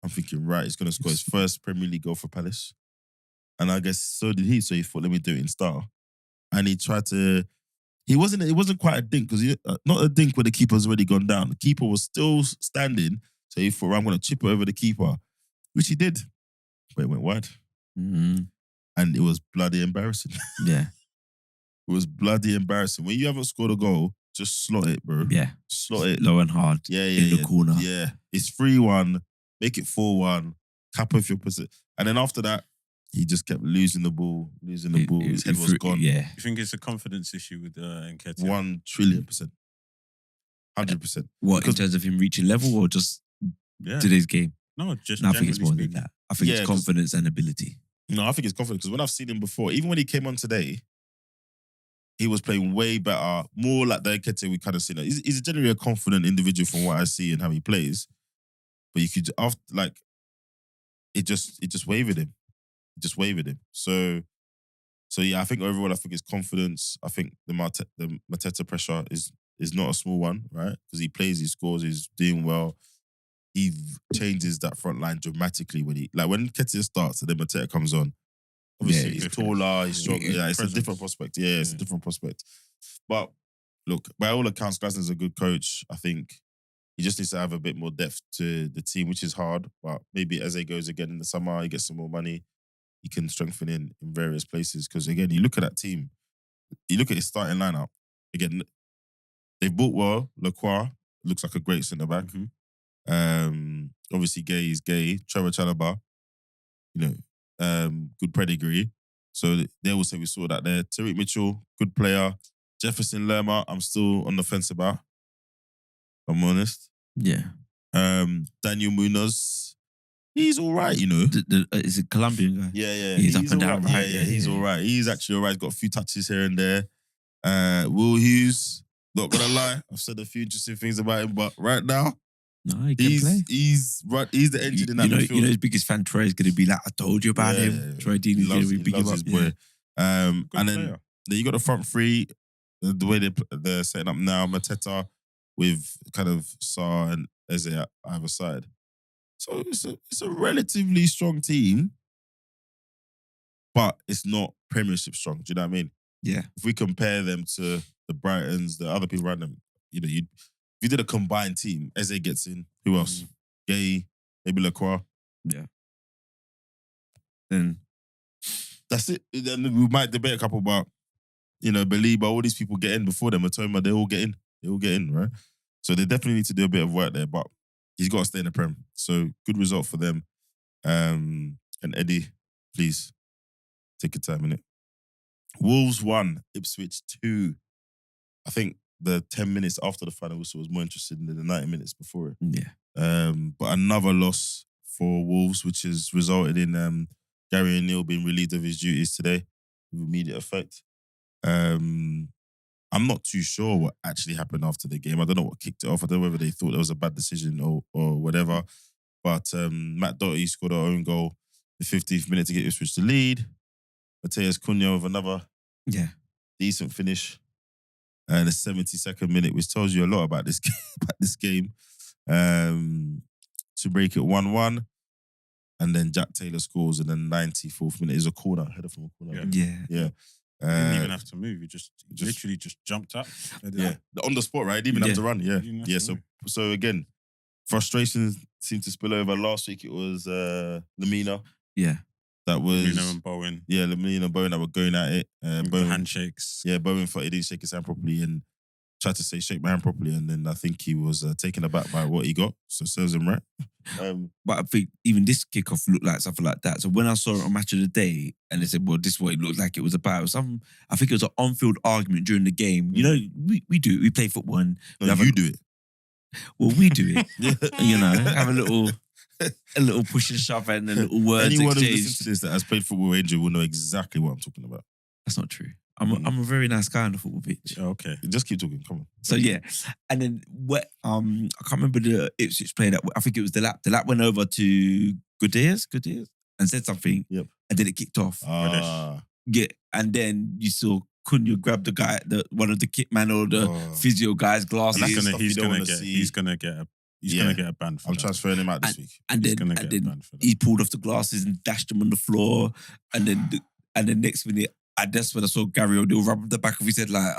I'm thinking, right, he's going to score his first Premier League goal for Palace. And I guess so did he. So he thought, let me do it in style. And he It wasn't quite a dink because not a dink where the keeper's already gone down. The keeper was still standing, so he thought, I'm going to chip it over the keeper, which he did, but it went wide, and it was bloody embarrassing. Yeah. It was bloody embarrassing. When you haven't scored a goal, just slot it, bro. Yeah. Slot it. Low and hard. Yeah, in the corner. Yeah. It's 3-1. Make it 4-1. Cap off your position. And then after that, he just kept losing the ball. His head was gone. Yeah. You think it's a confidence issue with Nketiah? 1 trillion%. 100%. What, in terms of him reaching level or just today's game? No, just No, I think it's more generally than that. I think it's confidence and ability. No, I think it's confidence because when I've seen him before, even when he came on today, he was playing way better, more like the Nketiah we kind of seen. He's generally a confident individual from what I see and how he plays. But you could, after like, it just wavered him. It just wavered him. So yeah, I think overall, I think it's confidence. I think the Mateta pressure is not a small one, right? Because he plays, he scores, he's doing well. He changes that front line dramatically when Nketiah starts and then Mateta comes on. Obviously, he's taller, he's stronger. Yeah, it's a different prospect. Yeah, it's a different prospect. But look, by all accounts, Glasner's a good coach. I think he just needs to have a bit more depth to the team, which is hard. But maybe as he goes again in the summer, he gets some more money, he can strengthen in various places. Because again, you look at that team, you look at his starting lineup. Again, they've bought well. Lacroix looks like a great centre back. Obviously, Gay is Gay. Trevor Chalobah, good pedigree. So they will say we saw that there. Tariq Mitchell, good player. Jefferson Lerma, I'm still on the fence about. If I'm honest. Yeah. Daniel Munoz, he's all right, Is it Colombian guy? Yeah. He's up and down, right? Yeah, he's all right. He's actually all right. He's got a few touches here and there. Will Hughes, not gonna lie, I've said a few interesting things about him, but right now, no, he can play. He's the engine in that midfield. You know his biggest fan, Troy, is going to be like, I told you about him. Troy Deeney's going to be big his boy. And player. then you got the front three, the way they're setting up now, Mateta with kind of Sarr and Eze at either side. So it's a relatively strong team, but it's not Premiership strong. Do you know what I mean? Yeah. If we compare them to the Brightons, the other people around them, if you did a combined team, Eze gets in. Who else? Gay, maybe Lacroix. Yeah. Then that's it. Then we might debate a couple about, Baliba, all these people get in before them. Matoma, they all get in. They all get in, right? So they definitely need to do a bit of work there, but he's got to stay in the Prem. So good result for them. And Eddie, please take your time in it. Wolves 1, Ipswich 2. I think the 10 minutes after the final whistle was more interesting than the 90 minutes before it. Yeah. But another loss for Wolves, which has resulted in Gary O'Neill being relieved of his duties today with immediate effect. I'm not too sure what actually happened after the game. I don't know what kicked it off. I don't know whether they thought it was a bad decision or whatever. But Matt Doherty scored our own goal the 15th minute to get Ipswich to lead. Mateus Cunha with another decent finish. And the 72nd minute, which tells you a lot about this game. To break it 1-1. And then Jack Taylor scores in the 94th minute. It's a corner, header from a corner. Yeah. Didn't even have to move. He just literally just jumped up. Yeah. On the spot, right? He didn't even have to run. Yeah. So again, frustrations seemed to spill over. Last week it was Lamina. Yeah. That was Lamina and Bowen. Yeah, Lamina and Bowen that were going at it. Bowen, handshakes. Yeah, Bowen thought he didn't shake his hand properly and tried to say shake my hand properly, and then I think he was taken aback by what he got. So serves him right. But I think even this kickoff looked like something like that. So when I saw it on Match of the Day, and they said, "Well, this is what it looked like it was about," I think it was an on-field argument during the game. We play football and you do it. Well, we do it. Have a little push and shove and a little words Anyone who exchange. listens to this that has played football with Angel will know exactly what I'm talking about. That's not true. I'm a very nice guy on the football pitch. Okay. Just keep talking. Come on. So yeah, and then I can't remember the Ipswich player that I think it was the lap went over to Goodyears and said something. Yep. And then it kicked off. Yeah, and then you saw Cunha grab the guy, one of the kit man or the physio guy's glasses. He's gonna get a ban for I'm that. transferring him out this week. And then he pulled off the glasses and dashed them on the floor. And then next minute, that's when I saw Gary O'Neill rub the back of his head like,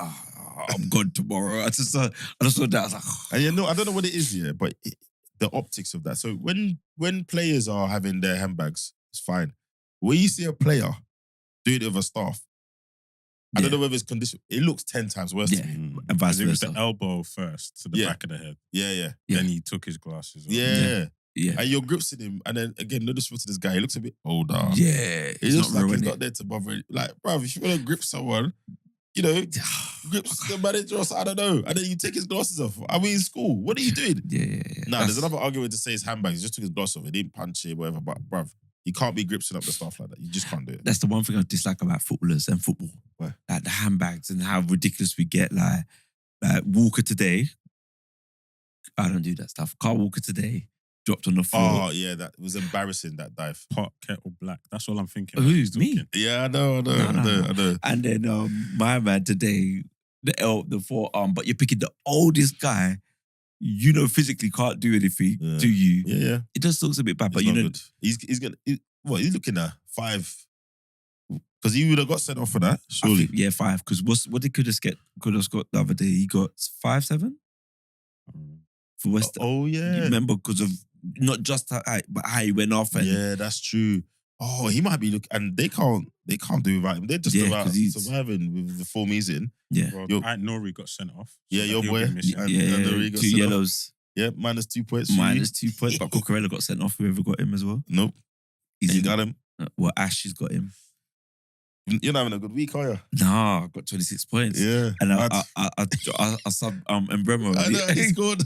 I'm gone tomorrow. I just saw that. I was like, And you know, I don't know what it is, yeah, but the optics of that. So when players are having their handbags, it's fine. When you see a player doing it with a staff, I don't know whether it's condition. It looks 10 times worse to me. and vice Because it was versa. the elbow first to the Yeah. back of the head. Yeah. Yeah. Then he took his glasses off. Yeah. Yeah. And you're gripsing him, and then again, no disrespect to this guy, he looks a bit older. Yeah. He looks like he's ruining not there to bother. Like, bruv, if you want to grip someone, you know, grips the manager or I don't know, and then you take his glasses off. I mean, in school, what are you doing? Yeah. Nah, there's another argument to say his handbags. He just took his glasses off. He didn't punch it, whatever. But bruv, you can't be gripsing up the stuff like that. You just can't do it. That's the one thing I dislike about footballers and football. Why? Like the handbags and how ridiculous we get. Like Walker today. I don't do that stuff. Carl Walker today dropped on the floor. Oh yeah, that was embarrassing. That dive. Pot, kettle, black. That's all I'm thinking. Who? Just Me? talking. Yeah, I know. No. I know. And then my man today, the forearm, but you're picking the oldest guy. You know, physically can't do anything to you. Yeah. It just looks a bit bad, but He's you not know, good. He's gonna. He's looking at 5. Because he would have got sent off for that, I surely. think, 5. Because what did Kudus got the other day? He got 5-7 for West. Oh You yeah. remember because of not just how, but how he went off and Yeah, that's true. Oh, he might be and they can't do without him. They're just Yeah, about 'cause he's- surviving with the form he's in. yeah, Well, Yo- Nori got sent off. Yeah, your he'll boy. be missing. And yeah, Nori got 2 sent off. yellows, Yeah, -2 points. minus 2 points. But Cucurella got sent off. Whoever got him as well. Nope. He's You in- got him. Well, Ash has got him. You're not having a good week, are you? Nah, I got 26 points. Yeah. And Mad. I sub Embremo. I know, he scored.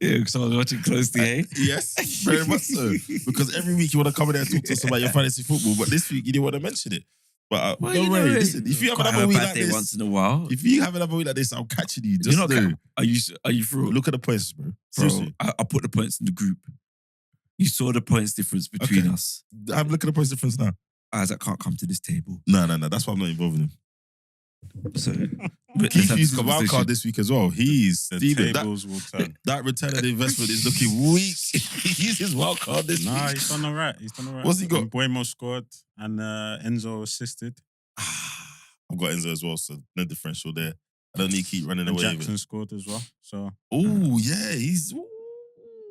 Yeah, because I was watching closely, eh? Yes, very much so. Because every week you want to come in there and talk to us about your fantasy football, but this week you didn't want to mention it. But Well, don't you worry, know, listen, if you have gotta another week a bad like day this, once in a while, if you have another week like this, I'm catching you. Just you're not. know. Are you through? Look at the points, bro. Bro, Seriously. I put the points in the group. You saw the points difference between Okay. us. I'm looking at the points difference now. Isaac can't come to this table. No. That's why I'm not involving him. So Keith used his wild card this week as well. He's The Steven. tables will turn. That return on investment is looking weak. He used his wild card this Nah, week. he's done all right. What's he got? Buemo scored and Enzo assisted. I've got Enzo as well, so no differential there. I don't need to keep running And away Jackson with scored as well. So it. Oh, yeah, he's. Ooh.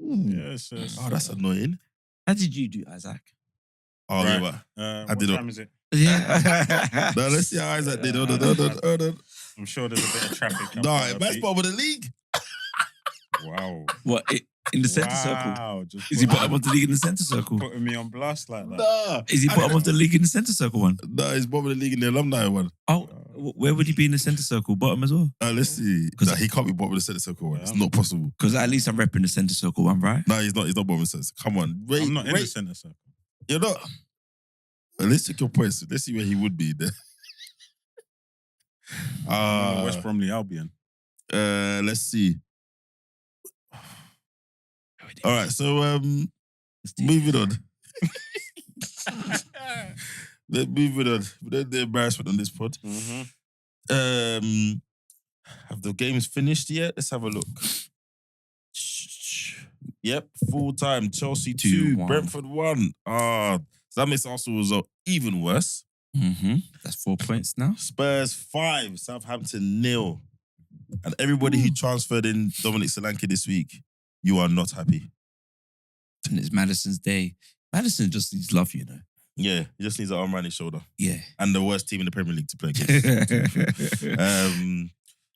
yeah, so, Oh, that's annoying. How did you do, Isaac? Oh, Right. yeah, but what did not- time is it? Yeah. no, let's see how Isaac did. Hold on. I'm sure there's a bit of traffic. No, man's bottom of the league. Wow. What in the centre circle? Wow. Just Is he bottom of the league in the centre circle? putting me on blast like that? Nah. Is he bottom of the league in the centre circle one? No, he's bottom of the league in the alumni one. Oh, where would he be in the centre circle? Bottom as well? Let's see. 'Cause- Nah, he can't be bottom of the centre circle one. It's Yeah. not possible. Because at least I'm repping the centre circle one, right? No, he's not. He's not bottom of the centre. Come on. I'm not in the centre circle. You're not. Well, let's check your points. Let's see where he would be there. West Bromley Albion. Let's see. All right, so moving on. Moving on. We don't do embarrassment on this pod. Have the games finished yet? Let's have a look. Yep, full time. Chelsea 2, 2-1. Brentford 1. So that makes Arsenal result even worse. That's 4 points now. Spurs 5, Southampton 0. And everybody who transferred in Dominic Solanke this week, you are not happy. And it's Madison's day. Madison just needs love, you know. Yeah, he just needs an arm around his shoulder. Yeah. And the worst team in the Premier League to play against.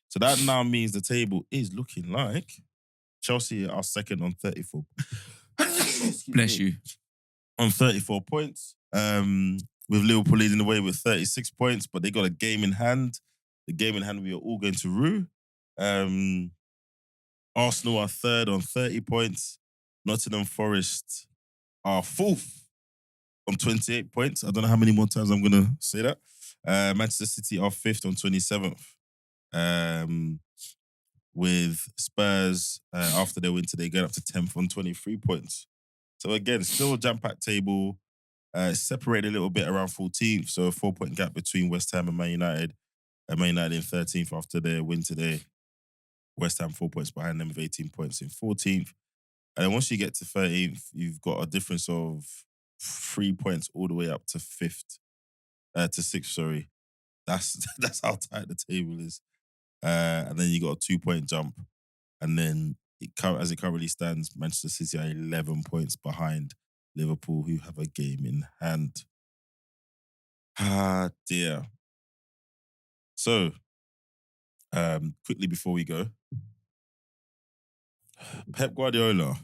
So that now means the table is looking like Chelsea are second on 34. Bless you. On 34 points. With Liverpool leading the way with 36 points, but they got a game in hand. The game in hand we are all going to rue. Arsenal are third on 30 points. Nottingham Forest are fourth on 28 points. I don't know how many more times I'm going to say that. Manchester City are fifth on 27th. With Spurs, after their win today, going up to 10th on 23 points. So again, still a jam-packed table. Separated a little bit around 14th, so a 4-point gap between West Ham and Man United. Man United in 13th after their win today. West Ham 4 points behind them with 18 points in 14th. And then once you get to 13th, you've got a difference of 3 points all the way up to 6th, sorry. That's how tight the table is. And then you got a 2-point jump. And then as it currently stands, Manchester City are 11 points behind Liverpool, who have a game in hand. Ah, dear. So, quickly before we go, Pep Guardiola,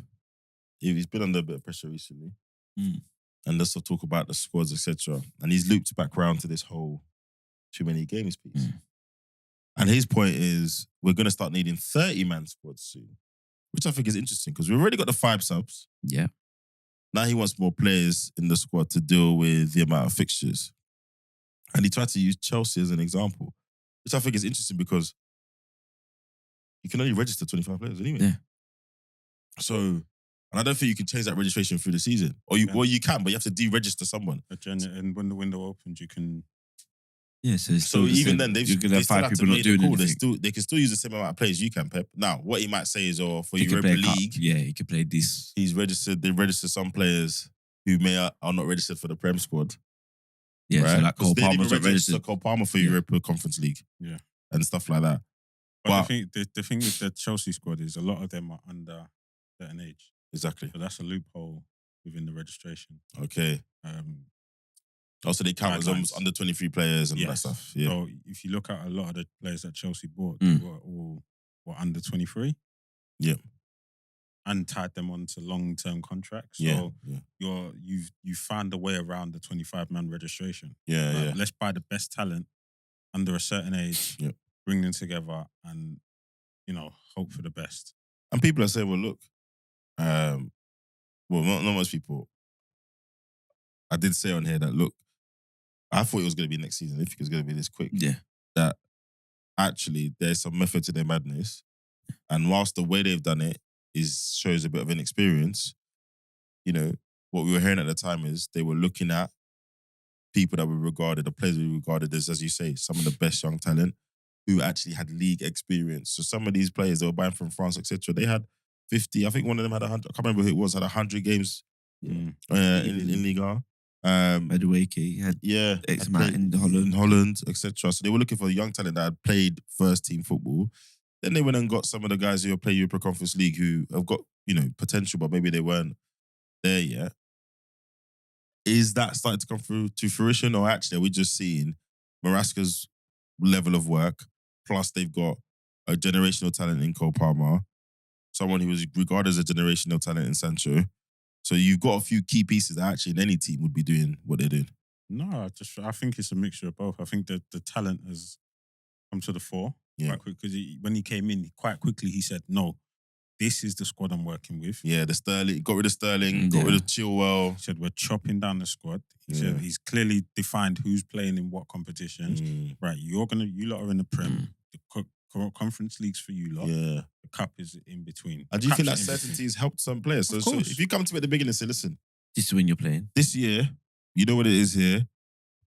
he's been under a bit of pressure recently. And let's talk about the squads, etc. And he's looped back around to this whole too many games piece. And his point is, we're going to start needing 30-man squads soon, which I think is interesting because we've already got the 5 subs. Yeah. Now he wants more players in the squad to deal with the amount of fixtures. And he tried to use Chelsea as an example, which I think is interesting because you can only register 25 players anyway. Yeah. So, and I don't think you can change that registration through the season. Well, you can, but you have to deregister someone. And when the window opens, you can... Yeah, so even then, they still have to make the call. They can still use the same amount of players you can, Pep. Now, what he might say is, for Europa League, he could play this. They registered some players who are not registered for the Prem squad. Yeah, right? so like Cole Palmer's not register registered. Cole Palmer for Europa Conference League. Yeah. And stuff like that. But the thing with the Chelsea squad is a lot of them are under a certain age. Exactly. So that's a loophole within the registration. Okay. Also, they count as almost under 23 players and all that stuff. Yeah. So if you look at a lot of the players that Chelsea bought, they were all under 23. Yeah. And tied them onto long-term contracts. So you've found a way around the 25-man registration. Yeah, like, let's buy the best talent under a certain age, bring them together, and hope for the best. And people are saying, well, look, not most people. I did say on here that, look, I thought it was going to be next season. I didn't think it was going to be this quick. Yeah. That actually there's some method to their madness. And whilst the way they've done it shows a bit of inexperience, what we were hearing at the time is they were looking at people that were regarded, the players we regarded as you say, some of the best young talent who actually had league experience. So some of these players they were buying from France, etc., they had 50, I think one of them had 100, I can't remember who it was, had 100 games in Liga. Madueke had X amount in Holland, etc. So they were looking for a young talent that had played first team football. Then they went and got some of the guys who play Europa Conference League who have got, potential, but maybe they weren't there yet. Is that starting to come through to fruition, or actually are we just seeing Marasca's level of work, plus they've got a generational talent in Cole Palmer, someone who was regarded as a generational talent in Sancho. So you've got a few key pieces that actually in any team would be doing what they're doing. No, I think it's a mixture of both. I think that the talent has come to the fore quite quick because when he came in, quite quickly he said, "No, this is the squad I'm working with." Yeah, got rid of Sterling, got rid of Chilwell. He said, "We're chopping down the squad." He said he's clearly defined who's playing in what competitions. Right, you lot are in the Prem. The Conference Leagues for you lot. Yeah. The Cup is in between. And do you think that certainty has helped some players? So if you come to me at the beginning and say, listen, this is when you're playing. This year, you know what it is here.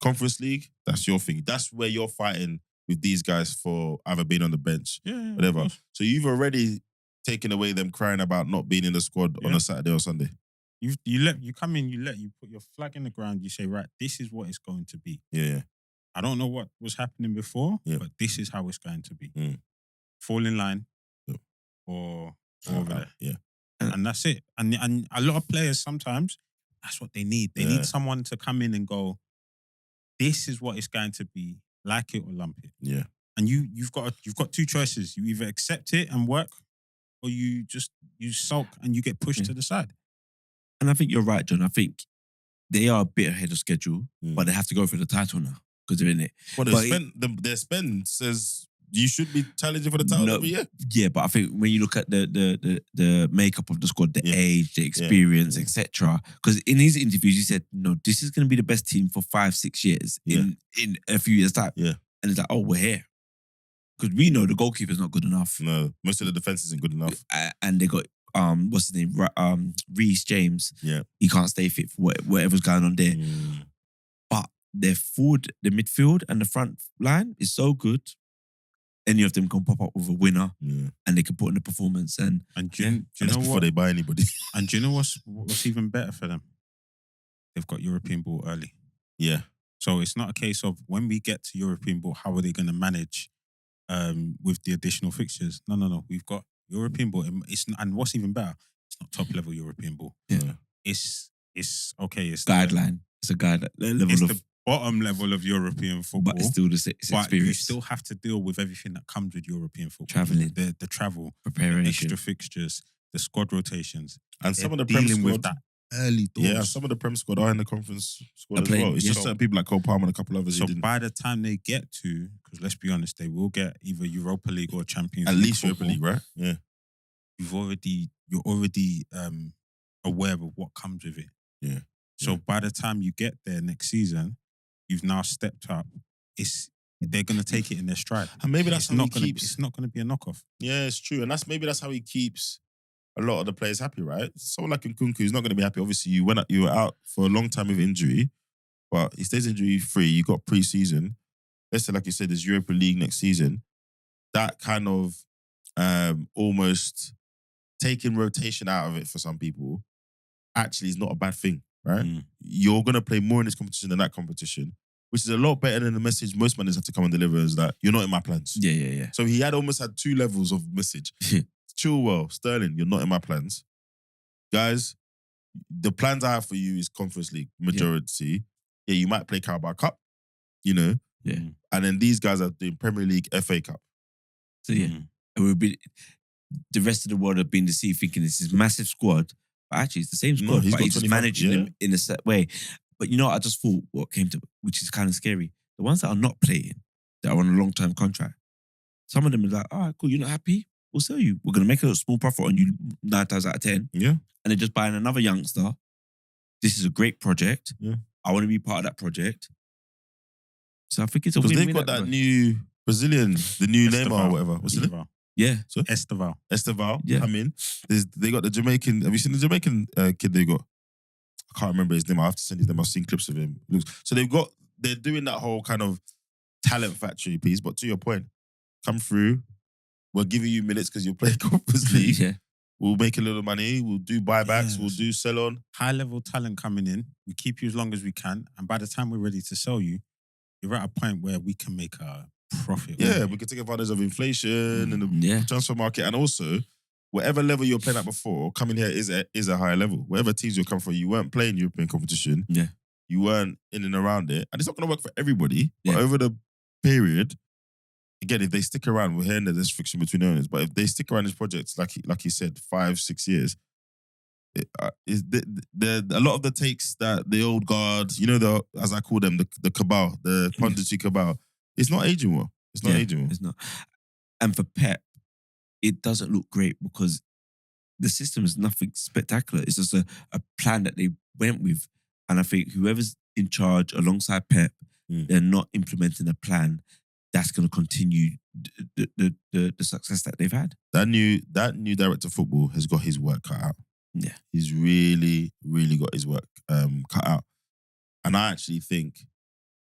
Conference League, that's your thing. That's where you're fighting with these guys for either being on the bench, whatever. So you've already taken away them crying about not being in the squad on a Saturday or Sunday. You come in, you put your flag in the ground, you say, right, this is what it's going to be. Yeah. I don't know what was happening before, but this is how it's going to be. Fall in line or over there. Yeah. And that's it. And a lot of players sometimes, that's what they need. They need someone to come in and go, this is what it's going to be, like it or lump it. Yeah. And you've got 2 choices. You either accept it and work, or you sulk and you get pushed to the side. And I think you're right, John. I think they are a bit ahead of schedule, but they have to go for the title now because they're in it. Well, their spend says you should be challenging for the title every year. Yeah, but I think when you look at the makeup of the squad, the age, the experience, etc. Because in his interviews, he said, "No, this is going to be the best team for 5-6 years in a few years' time." Yeah, and it's like, "Oh, we're here," because we know the goalkeeper's not good enough. No, most of the defense isn't good enough, and they got what's his name, Reece James. Yeah, he can't stay fit for whatever's going on there. But their forward, the midfield, and the front line is so good. Any of them can pop up with a winner, and they can put in a performance. And do you know before what? They buy anybody. And do you know what's even better for them? They've got European ball early. Yeah, So it's not a case of when we get to European ball, how are they going to manage with the additional fixtures? No. We've got European ball. And what's even better, it's not top level European ball. Yeah. It's okay. It's Guideline. It's a guide level it's of, the bottom level of European football. but it's still the But experience. you still have to deal with everything that comes with European football. Travelling. The travel, the preparation. extra fixtures, the squad rotations. And some of They're the Prem dealing with squad, that early doors. yeah, some of the Prem squad are in the conference squad Are as playing, well. It's yeah. just certain people like Cole Palmer and a couple others So who didn't. by the time they get to, because let's be honest, they will get either Europa League or Champions At League least Europa football. League, right? Yeah. You're already aware of what comes with it. Yeah. So Yeah. by the time you get there next season, you've now stepped up. They're gonna take it in their stride. And maybe that's It's how not he gonna. keeps. It's not gonna be a knockoff. Yeah, it's true. And that's how he keeps a lot of the players happy, right? Someone like Nkunku is not going to be happy. Obviously, you were out for a long time with injury, but he stays injury free. You got pre-season. Let's say, like you said, there's Europa League next season. That kind of almost taking rotation out of it for some people actually is not a bad thing, right? You're going to play more in this competition than that competition, which is a lot better than the message most managers have to come and deliver is that you're not in my plans. Yeah. So he almost had two levels of message. Chilwell, Sterling, you're not in my plans. Guys, the plans I have for you is Conference League, majority. Yeah, you might play Carabao Cup, you know? Yeah. And then these guys are doing Premier League, FA Cup. So yeah, and we'll be the rest of the world have been deceived thinking this is massive squad, but actually it's the same squad, he's but got he's just 25, managing them in a set way. But you know what I just thought what came to, which is kind of scary, the ones that are not playing, that are on a long-term contract, some of them are like, all right, cool, you're not happy? We'll sell you. We're going to make a small profit on you 9 times out of 10. Yeah. And they're just buying another youngster. This is a great project. Yeah. I want to be part of that project. So I think it's a Because win-win. they've got that new Brazilian, the new Neymar or whatever. What's his name? Yeah. So? Esteval. Esteval. Yeah. I mean, they got the Jamaican. Have you seen the Jamaican kid they got? I can't remember his name. I have to send his name. I've seen clips of him. So they're doing that whole kind of talent factory piece. But to your point, come through. We're giving you minutes because you're playing Conference League. Yeah. We'll make a little money. We'll do buybacks. Yes. We'll do sell on. High level talent coming in. We keep you as long as we can. And by the time we're ready to sell you, you're at a point where we can make a profit. Yeah, we can take advantage of inflation and the transfer market. And also, whatever level you're playing at before, coming here is a higher level. Whatever teams you're coming from, you weren't playing European competition. Yeah. You weren't in and around it. And it's not going to work for everybody. Yeah. But over the period, again, if they stick around, we're hearing that there's friction between owners, but if they stick around this project, like he said, 5-6 years, a lot of the takes that the old guard, you know, as I call them, the cabal, the punditry cabal, it's not aging well. It's not aging well. It's not. And for Pep, it doesn't look great because the system is nothing spectacular. It's just a plan that they went with. And I think whoever's in charge alongside Pep, they're not implementing a plan that's going to continue the success that they've had. That new director of football has got his work cut out. Yeah. He's really, really got his work cut out. And I actually think,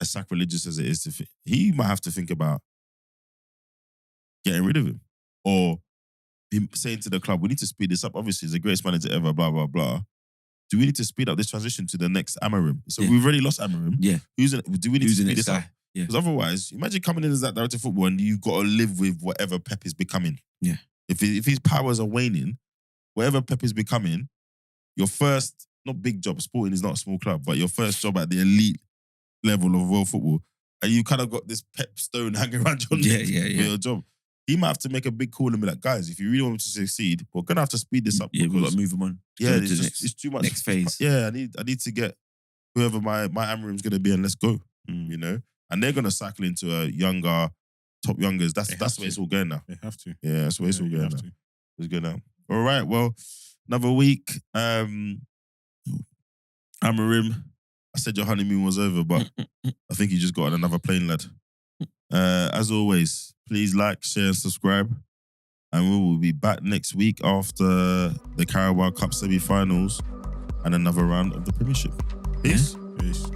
as sacrilegious as it is, he might have to think about getting rid of him. Or him saying to the club, we need to speed this up. Obviously, he's the greatest manager ever, blah, blah, blah. Do we need to speed up this transition to the next Amorim? So we've already lost Amorim. Yeah. Do we need to speed this up? Yeah. Because otherwise, imagine coming in as that director of football and you've got to live with whatever Pep is becoming. Yeah. If his powers are waning, whatever Pep is becoming, your first, not big job, Sporting is not a small club, but your first job at the elite level of world football, and you kind of got this Pep stone hanging around your neck for your job. He might have to make a big call and be like, guys, if you really want me to succeed, we're going to have to speed this up. Yeah, we've got to move him on. Yeah, it's too much. Next phase. Yeah, I need to get whoever my Amorim's going to be and let's go, you know? And they're going to cycle into a younger, top youngers. That's where it's all going now. They have to. Yeah, that's where it's all going now. To. It's good now. All right, well, another week. Amorim, I said your honeymoon was over, but I think you just got on another plane, lad. As always, please like, share, and subscribe. And we will be back next week after the Carabao Cup semi-finals and another round of the Premiership. Peace. Peace.